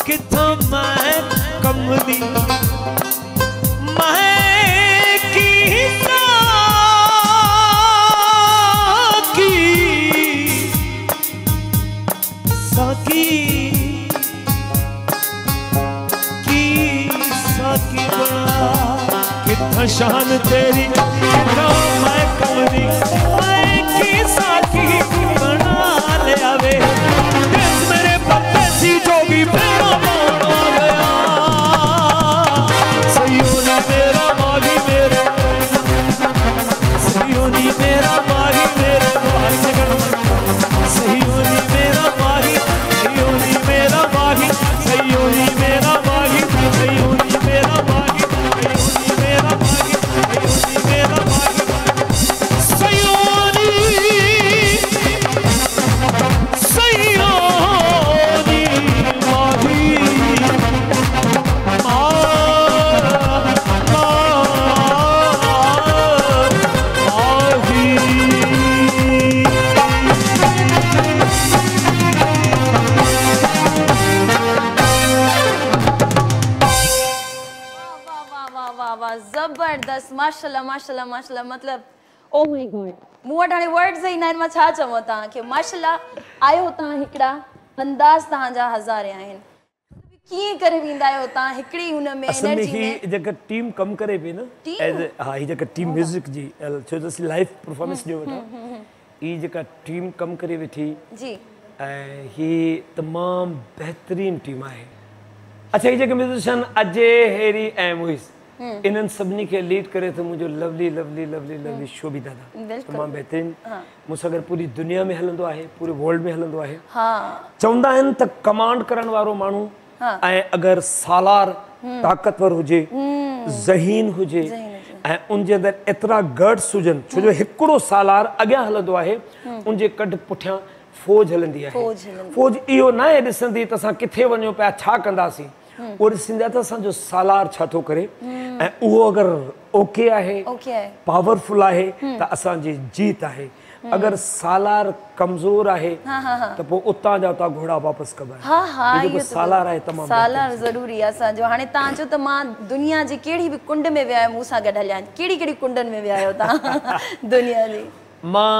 कितना मैं कमली, मैं की साकी साकी बड़ा, कितना शान तेरी, कितना मैं कमली, मैं की साकी बना ले आवे। मेरे पत्ते सी जोगी मेरा मानो गया, सही होना मेरा माली मेरे, सही होनी वाह ज़बरदस्त माशाल्लाह माशाल्लाह माशाल्लाह मतलब ओ माय गॉड मूं वटि हाणे वर्ड्स ई न आहिनि मां छा चवां तव्हांखे माशाल्लाह आयो तव्हां हिकिड़ा अंदाज़ तव्हांजा हज़ारे आहिनि कीअं करे वेंदा आहियो तव्हां हिकिड़ी हुन में असल में एनर्जी ही में जेका टीम कम करे पई न एज हा ही जेका टीम म्यूजिक जी छो जो लाइव परफॉर्मेंस ॾियो वेठा ही जेका टीम कम करे वेठी जी ऐं ही तमामु बहितरीन टीम आहे अच्छा ही जेके म्यूजिशियन अजय हेरी ऐं मुइज़ इन्हनि सभिनी खे लीड करे थो मुंहिंजो लवली लवली लवली लवली शोभी दादा तमामु बहितरीन मूंसां गॾु पूरी दुनिया में हलंदो आहे पूरे वर्ल्ड में हलंदो आहे चवंदा आहिनि त कमांड करण वारो माण्हू ऐं अगरि सालार ताक़तवर हुजे ज़हीन हुजे ऐं उनजे अंदरि एतिरा गट्स हुजनि छो जो हिकिड़ो सालार अॻियां हलंदो आहे उनजे कढ पुठियां फौज हलंदी आहे फौज इहो न आहे ॾिसंदी त असां किथे वञूं पिया छा कंदासीं उहो ॾिसंदी आहे त असांजो सालार छा थो करे ऐं उहो अगरि ओके आहे पावरफुल आहे त असांजी जीत आहे अगर सालार कमजोर आहे त पोइ उतां जा उतां घोड़ा वापसि कबा जेको सालार आहे तमामु सालार ज़रूरी आहे असांजो हाणे तव्हां चओ त मां दुनिया जी कहिड़ी बि कुंड में विया आहियो मूंसां गॾु हलिया आहिनि कहिड़ी कहिड़ी कुंडनि में विया आहियो तव्हां दुनिया जी मां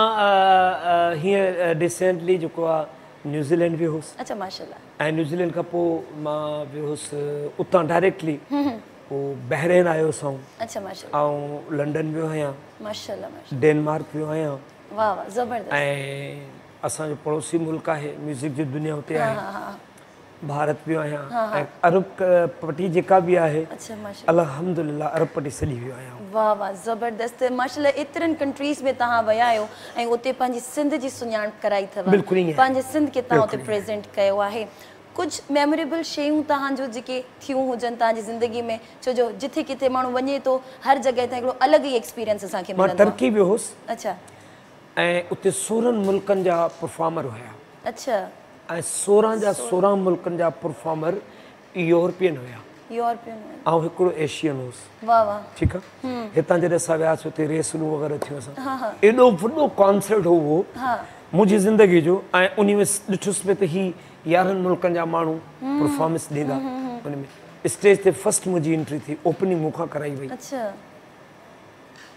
हीअं रिसेंटली जेको आहे न्यूज़ीलैंड वियो हुउसि अच्छा माशाल्लाह ऐं न्यूज़ीलैंड खां पोइ मां वियो हुउसि उतां डायरेक्टली पोइ बहरेन आयो हुउसि अच्छा माशाल्लाह ऐं लंडन वियो आहियां माशाल्लाह डेनमार्क वियो आहियां वाह वाह ज़बरदस्त ऐं असांजो पड़ोसी मुल्क आहे म्यूज़िक जी दुनिया हुते आहे भारत वियो आहियां ऐं अरब पटी जेका बि आहे अल्हम्दुलिल्लाह अरब पटी सॼी वियो आहियां वाह वाह ज़बरदस्त माशाल्लाह एतिरनि कंट्रीज़ में तव्हां विया आहियो ऐं उते पंहिंजी सिंध जी सुञाण कराई अथव पंहिंजे सिंध खे तव्हां उते प्रेज़ेंट कयो आहे कुझु मेमोरेबल शयूं तव्हांजो जेके थियूं हुजनि तव्हांजी ज़िंदगी में छो जो जिथे किथे माण्हू वञे थो हर जॻह ते हिकिड़ो अलॻि ई एक्सपीरियंस असांखे मां टर्की वियो हुउसि अच्छा ऐं उते 16 मुल्कनि जा परफॉर्मर हुया अच्छा ऐं 16 जा 16 मुल्कनि जा परफॉर्मर यूरोपियन हुया ऐं हिकिड़ो एशियन हुउसि वाह वाह ठीकु आहे हितां जॾहिं असां वियासीं हुते रेसूं वग़ैरह थियूं असां एॾो वॾो कॉन्सर्ट हो उहो मुंहिंजी ज़िंदगी जो ऐं उन में ॾिठुसि पिए त ही 11 मुल्कनि जा माण्हू परफॉर्मेंस ॾींदा उन में स्टेज ते फर्स्ट मुंहिंजी एंट्री थी ओपनिंग मूंखां कराई वई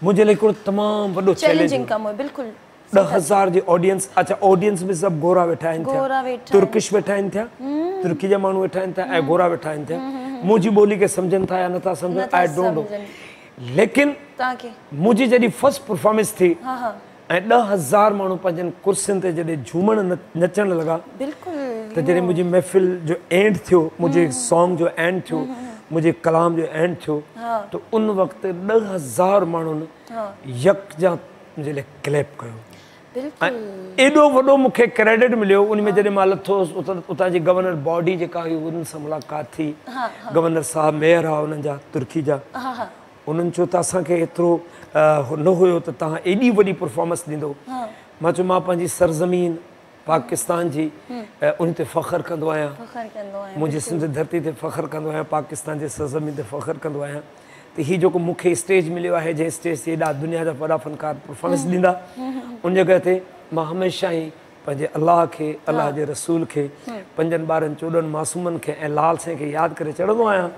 मुंहिंजे लाइ हिकिड़ो तमामु वॾो चैलेंजिंग कमु हुयो बिल्कुलु 10,000 जी ऑडियंस अच्छा ऑडियंस में सभु गोरा वेठा आहिनि थिया तुर्किश वेठा आहिनि थिया तुर्की जा माण्हू वेठा आहिनि थिया ऐं गोरा वेठा आहिनि थिया मुंहिंजी ॿोली खे सम्झनि था या नथा सम्झनि आई डोंट नो लेकिन मुंहिंजी जॾहिं फर्स्ट परफॉर्मेंस थी ऐं 10,000 माण्हू पंहिंजनि कुर्सियुनि ते जॾहिं झूमण नचण लॻा त जॾहिं मुंहिंजी महफ़िल जो एंड थियो मुंहिंजे सॉन्ग जो एंड थियो मुंहिंजे कलाम जो एंड थियो त उन वक़्तु 10,000 माण्हुनि यकजा मुंहिंजे लाइ क्लैप कयो एॾो वॾो मूंखे क्रेडिट मिलियो उन में जॾहिं मां लथोसि उतां जी गवर्नर बॉडी जेका हुई उन्हनि सां मुलाक़ात थी गवर्नर साहब मेयर हुआ उन्हनि जा तुर्की जा उन्हनि चयो त असांखे एतिरो न हुयो त तव्हां एॾी वॾी परफॉर्मेंस ॾींदो मां चयो मां पंहिंजी सरज़मीन पाकिस्तान जी उन ते फ़ख्रु कंदो आहियां मुंहिंजी सिंध धरती ते फ़ख्रु कंदो आहियां पाकिस्तान जे सरज़मीन ते फ़ख्रु कंदो आहियां त हीउ जेको मूंखे स्टेज मिलियो आहे जंहिं स्टेज ते एॾा दुनिया जा वॾा फ़नकार परफॉर्मेंस ॾींदा उन जॻह ते मां हमेशह ई पंहिंजे अलाह खे अलाह जे रसूल खे 5 ॿारनि 14 मासूमनि खे ऐं लाल साईं खे यादि करे चढ़ंदो आहियां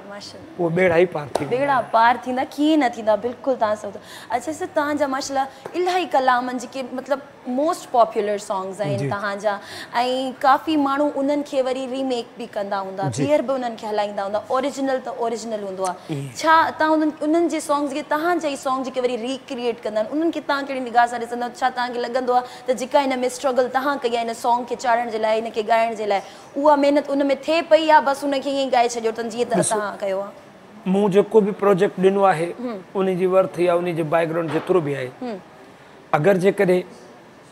उहो बेड़ा ई पार थी बेड़ा पार थींदा कीअं न थींदा बिल्कुलु तव्हां सभु अच्छा सर तव्हांजा माशाल्लाह इलाही कलामनि जेके मतिलबु मोस्ट पॉपुलर सॉन्ग्स आहिनि तव्हांजा ऐं काफ़ी माण्हू उन्हनि खे वरी रीमेक बि कंदा हूंदा ॿीहर बि उन्हनि खे हलाईंदा हूंदा ओरिजिनल त ओरिजिनल हूंदो आहे छा तव्हां उन्हनि जे सॉन्ग्स खे तव्हांजा ई सॉन्ग जेके वरी रिक्रिएट कंदा आहिनि उन्हनि खे तव्हां कहिड़ी निगाह सां ॾिसंदव छा तव्हांखे लॻंदो आहे त जेका हिन में स्ट्रगल तव्हां कई आहे हिन सॉन्ग खे चाढ़ण जे लाइ हिन खे ॻाइण जे लाइ उहा महिनत उन में थिए पई आहे बसि उनखे ईअं ई ॻाए छॾियो अथनि जीअं त तव्हां कयो आहे मूं जेको बि प्रोजेक्ट ॾिनो आहे उन जी वर्थ या उन जो बैकग्राउंड जेतिरो बि आहे अगरि जेकॾहिं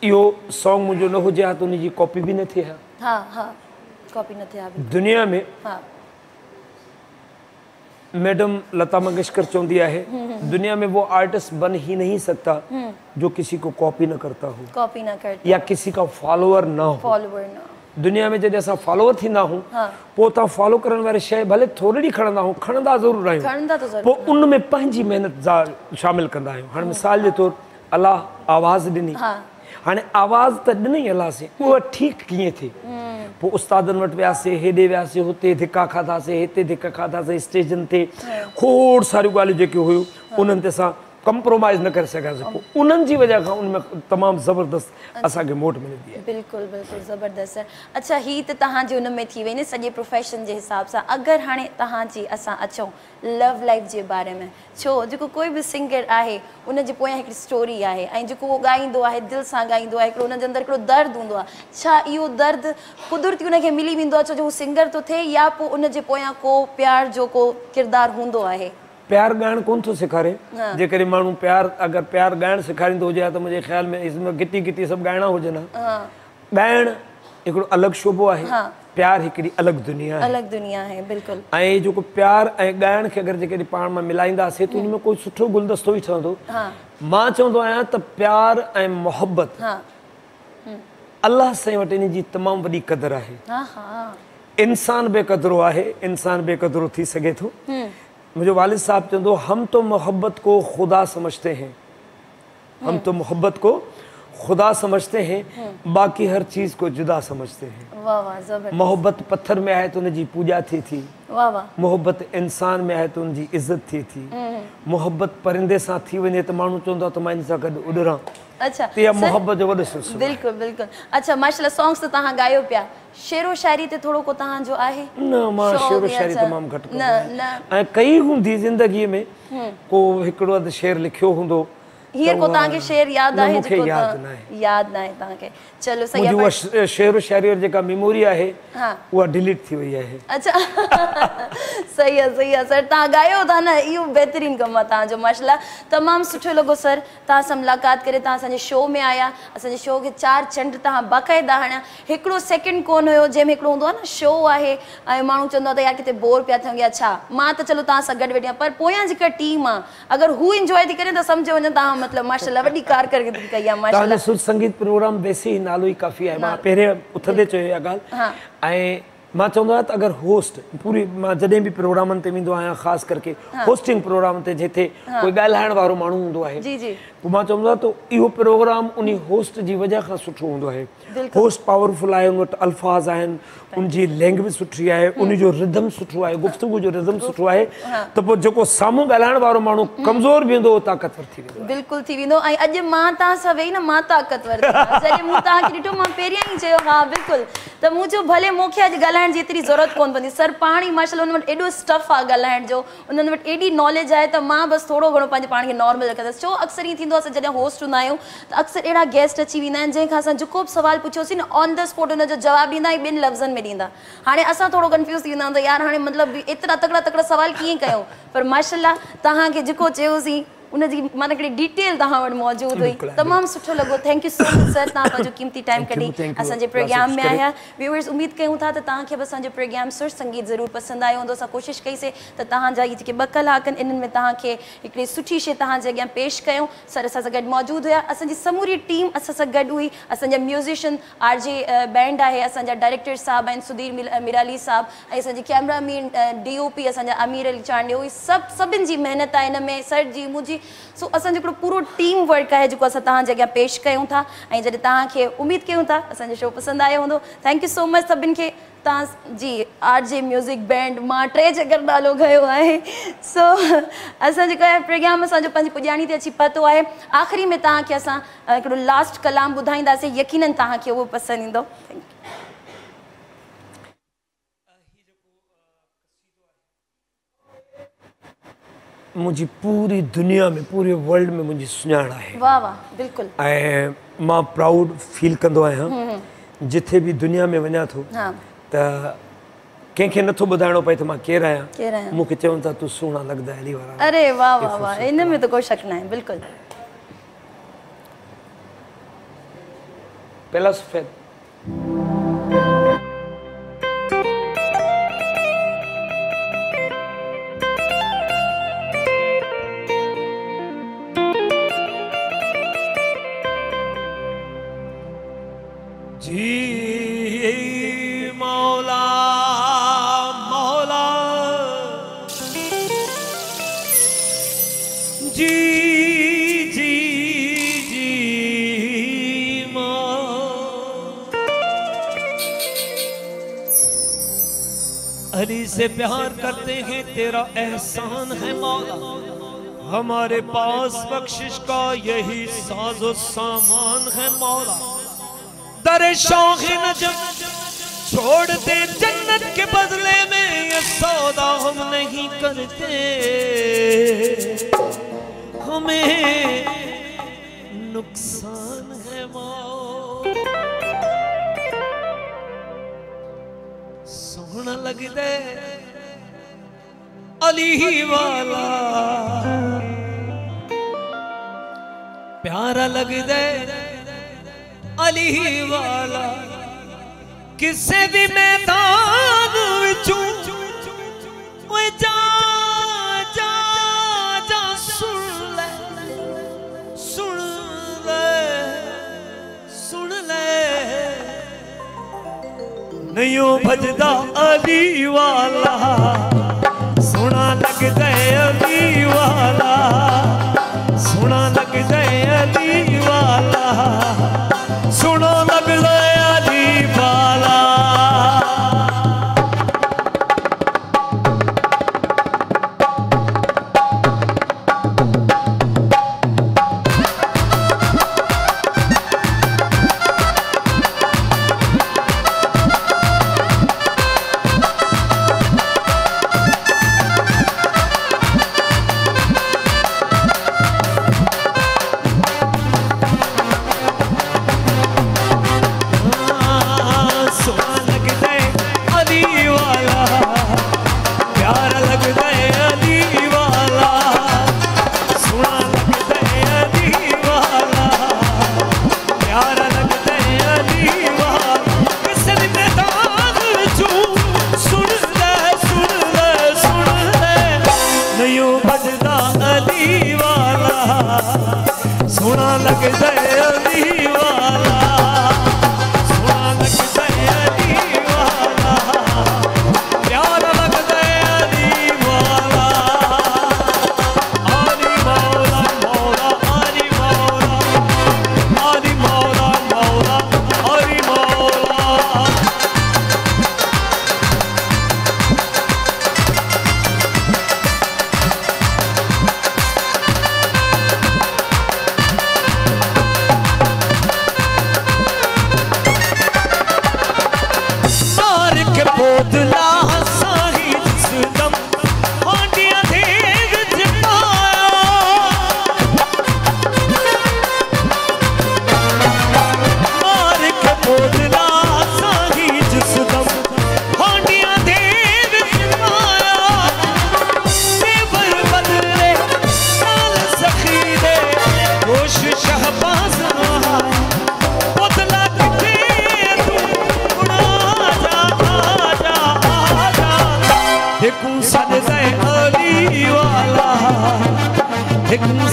इहो सॉन्ग मुंहिंजो न हुजे हा त उन जी कॉपी बि न थिए हा कॉपी न थिए दुनिया में मैडम लता मंगेशकर चौंदी है दुनिया में वो आर्टिस्ट बन ही नहीं सकता जो किसी को कॉपी न करता हो या किसी का फॉलोअर ना हो दुनिया में जॾहिं असां फॉलोअर थींदा हूं पोइ तव्हां फॉलो करण वारी शइ भले थोरी खणंदा हूं खणंदा ज़रूरु आहियूं पोइ उन में पंहिंजी महिनत शामिल कंदा आहियूं हाणे मिसाल जे तौरु अलाह आवाज़ ॾिनी हाणे आवाज़ त ॾिनई हलासीं उहा ठीकु कीअं थिए पोइ उस्तादनि वटि वियासीं हेॾे वियासीं हुते धिका खाधासीं हिते धिका खाधासीं स्टेजनि ते खोड़ सारियूं ॻाल्हियूं जेके हुयूं उन्हनि ते असां कंप्रोमाइज़ न करे सघियासीं पोइ उन्हनि जी वजह खां उनमें तमामु ज़बरदस्त असांखे मोट मिलंदी आहे बिल्कुलु बिल्कुलु ज़बरदस्त सर अच्छा हीअ त तव्हांजी उन में थी वई न सॼे प्रोफेशन जे हिसाब सां अगरि हाणे तव्हांजी असां अचूं लव लाइफ जे बारे में छो जेको कोई बि सिंगर आहे उनजे पोयां हिकिड़ी स्टोरी आहे ऐं जेको उहो ॻाईंदो आहे दिलि सां ॻाईंदो आहे हिकिड़ो उनजे अंदरि हिकिड़ो दर्द हूंदो आहे छा इहो दर्द कुदरती उनखे मिली वेंदो आहे छो जो हू सिंगर थो थिए या पोइ उनजे पोयां को प्यार जो को किरदारु हूंदो आहे प्यार ॻाइणु कोन थो सेखारे जेकॾहिं माण्हू प्यार अगरि प्यार ॻाइणु सेखारींदो हुजे हा त मुंहिंजे ख़्याल में इसमें गिटी गिटी सभु ॻाइणा हुजनि हा ॻाइणु हिकिड़ो अलॻि शोबो आहे प्यार हिकिड़ी अलॻि दुनिया आहे बिल्कुलु ऐं जेको प्यार ऐं ॻाइण खे अगरि जेकॾहिं पाण में मिलाईंदासीं त उनमें कोई सुठो गुलदस्तो ई ठहंदो मां चवंदो आहियां त प्यार ऐं मोहबत अलाह साईं वटि इन जी तमामु वॾी क़दुरु आहे इंसान बेक़दुरो आहे इंसान बेक़दुरो थी सघे थो मुझे वालिद साहब चंदो हम तो मोहब्बत को खुदा समझते हैं हम तो मोहब्बत को खुदा समझते हैं बाकी हर चीज को जुदा समझते हैं वाह वाह जबरदस्त मोहब्बत पत्थर में आहे तो उनजी पूजा थी थी वाह वाह मोहब्बत इंसान में आहे तो उनजी इज्जत थी थी मोहब्बत परिंदे सां थी वञे त माण्हू चवंदो आहे त मां इन सां गॾु उॾां अच्छा त इहा मोहब्बत जो वॾो सिलसिलो बिल्कुलु बिल्कुलु अच्छा माशाल्लाह सॉन्ग्स त तव्हां ॻायो पिया शेरो शायरी ते थोरो को तव्हांजो आहे न मां शेरो शायरी तमामु घटि कंदो आहियां ऐं कई हूंदी ज़िंदगीअ में को हिकिड़ो अधु शेर लिखियो हूंदो हींअर को तव्हांखे शेर यादि आहे मूंखे जेको यादि न आहे तव्हांखे चलो सही मुंहिंजी उहा शेर शायरी जेका मेमोरी आहे उहा डिलीट थी वई आहे अच्छा सही आहे सर तव्हां ॻायो था न इहो बहितरीनु कमु आहे तव्हांजो माशाल्लाह तमामु सुठो लॻो सर तव्हां सां मुलाक़ात करे तव्हां असांजे शो में आया असांजे शो खे 4 चंड तव्हां बाक़ाइदा हणिया हिकिड़ो सेकेंड कोन हुयो जंहिंमें हिकिड़ो हूंदो आहे न शो आहे ऐं माण्हू चवंदो आहे त यार किथे बोर पिया थियूं या छा मां त चलो तव्हां सां गॾु वेठी आहियां पर पोयां जेका टीम आहे अगरि हू इंजॉय थी करे त सम्झो वञो तव्हां मतिलबु माशाल्लाह वॾी कारकर्दगी कई आहे माशाल्लाह सुर संगीत प्रोग्राम वैसे ई नालो ई काफ़ी आहे मां पहिरें उथंदे चयो इहा ॻाल्हि ऐं मां चवंदो आहियां त अगरि होस्ट पूरी मां जॾहिं बि प्रोग्रामनि ते वेंदो आहियां ख़ासि करके होस्टिंग प्रोग्राम ते जिथे कोई ॻाल्हाइण वारो माण्हू हूंदो आहे पोइ मां चवंदो आहियां त इहो प्रोग्राम उन होस्ट जी वजह खां सुठो हूंदो आहे होस्ट पावरफुल आहे उन वटि अल्फाज़ आहिनि उनजी लैंग्वेज सुठी आहे उनजो रिदम सुठो आहे गुफ़्तगू जो रिदम सुठो आहे त पोइ जेको साम्हूं ॻाल्हाइण वारो माण्हू कमज़ोर बि वेंदो उहो ताक़तवर थी वेंदो बिल्कुलु थी वेंदो ऐं अॼु मां तव्हां सां वेही न मां ताक़तवर जॾहिं मूं तव्हांखे ॾिठो मां पहिरियां ई चयो हा बिल्कुलु त मूं चयो भले मूंखे अॼु ॻाल्हाइण जी एतिरी ज़रूरत कोन पवंदी सर पाण ई माशाल्लाह उन वटि एॾो स्टफ आहे ॻाल्हाइण जो उन्हनि वटि एॾी नॉलेज आहे त मां बसि थोरो घणो पंहिंजे पाण खे नॉर्मल रखंदसि छो अक्सर ईअं थींदो आहे असां जॾहिं होस्ट हूंदा आहियूं त अक्सर अहिड़ा गेस्ट अची वेंदा आहिनि जंहिंखां असां जेको बि सवाल पुछियोसीं न ऑन द स्पॉट हुनजो जवाबु ॾींदा ऐं 2 लफ़्ज़नि में ॾींदा हाणे असां थोरो कंफ्यूज़ थी वेंदा आहियूं त यार हाणे मतिलबु एतिरा तकड़ा सवाल कीअं कयूं पर माशाल्लाह तव्हांखे जेको चयोसीं उनजी माना हिकिड़ी डिटेल तव्हां वटि मौजूदु हुई तमामु सुठो लॻो thank you so much sir तव्हां पंहिंजो क़ीमती टाइम कढी असांजे प्रोग्राम में आया व्यूअर्स उमेद कयूं था त तव्हांखे बि असांजो प्रोग्राम सुर संगीत ज़रूरु पसंदि आयो हूंदो असां कोशिशि कईसीं त तव्हांजा इहे जेके 2 कलाक आहिनि इन्हनि में तव्हांखे हिकिड़ी सुठी शइ तव्हांजे अॻियां पेश कयूं सर असां सां गॾु मौजूदु हुया असांजी समूरी टीम असां सां गॾु हुई असांजा म्यूज़िशियन आरजे बैंड आहे असांजा डायरेक्टर साहब आहिनि सुधीर मिराली साहब ऐं असांजी कैमरामैन DOP असांजा अमीर अली चांडियो हुई सभिनि जी महिनत आहे हिन में सर जी मुंहिंजी सो असांजो हिकिड़ो पूरो टीम वर्क आहे जेको असां तव्हांजे अॻियां पेश कयूं था ऐं जॾहिं तव्हांखे उमेद कयूं था असांजो शो पसंदि आयो हूंदो थैंक यू सो मच सभिनि खे तव्हां जी RJ म्यूज़िक बैंड मां 3 चकर नालो खयो आहे सो असां जेको आहे प्रोग्राम असांजो पंहिंजी पुॼाणी ते अची पतो आहे आख़िरी में तव्हांखे असां हिकिड़ो लास्ट कलाम ॿुधाईंदासीं यकीननि तव्हांखे उहो पसंदि ईंदो थैंक यू मुझी पूरी दुनिया में पूरे वर्ल्ड में मुझी सुञाण आहे वाह वाह बिल्कुलु ऐं मां प्राउड फील कंदो आहियां जिथे भी दुनिया में वञा थो त कंहिंखे नथो ॿुधाइणो पए त मां केरु आहियां मूंखे चवनि था तूं सुहिणा लॻंदा अली वारा अरे वाह वाह वाह इन में त कोई शक न आहे बिल्कुलु पहला सफ़ेद अली से प्यार करते हैं, तेरा एहसान है मौला। हमारे पास बख्शिश का यही साजो सामान है मौला। दर शौक़ नजम छोड़ दे जन्नत के बदले में, ये सौदा हम नहीं करते। हमें नुकसान है मौला। सोहना लगदे अली वाला, प्यारा लगदे अली वाला। किसे भी मैदान विचों ओए जा जा जा सुन ले सुन ले सुन ले। नहीं ओ भजदा अली वाला, सोना लगदा अली वाला, सोना लगदा अली वाला, सोना लगदा अली वाला। सोना लगदा अली वाला, सोना लगदा अली वाला, प्यारा लगदा अली वाला। अली मौला मौला अली मौला, अली मौला मौला अली मौला। बोदला साही जिसदम हांडिया दे विच पाया, मार के बोदला साही जिसदम हांडिया दे विच पाया। देवर बदले साल सखी दे होश शहबाज ना बोदला किथे हिकू सजदे अली वाला, हिकू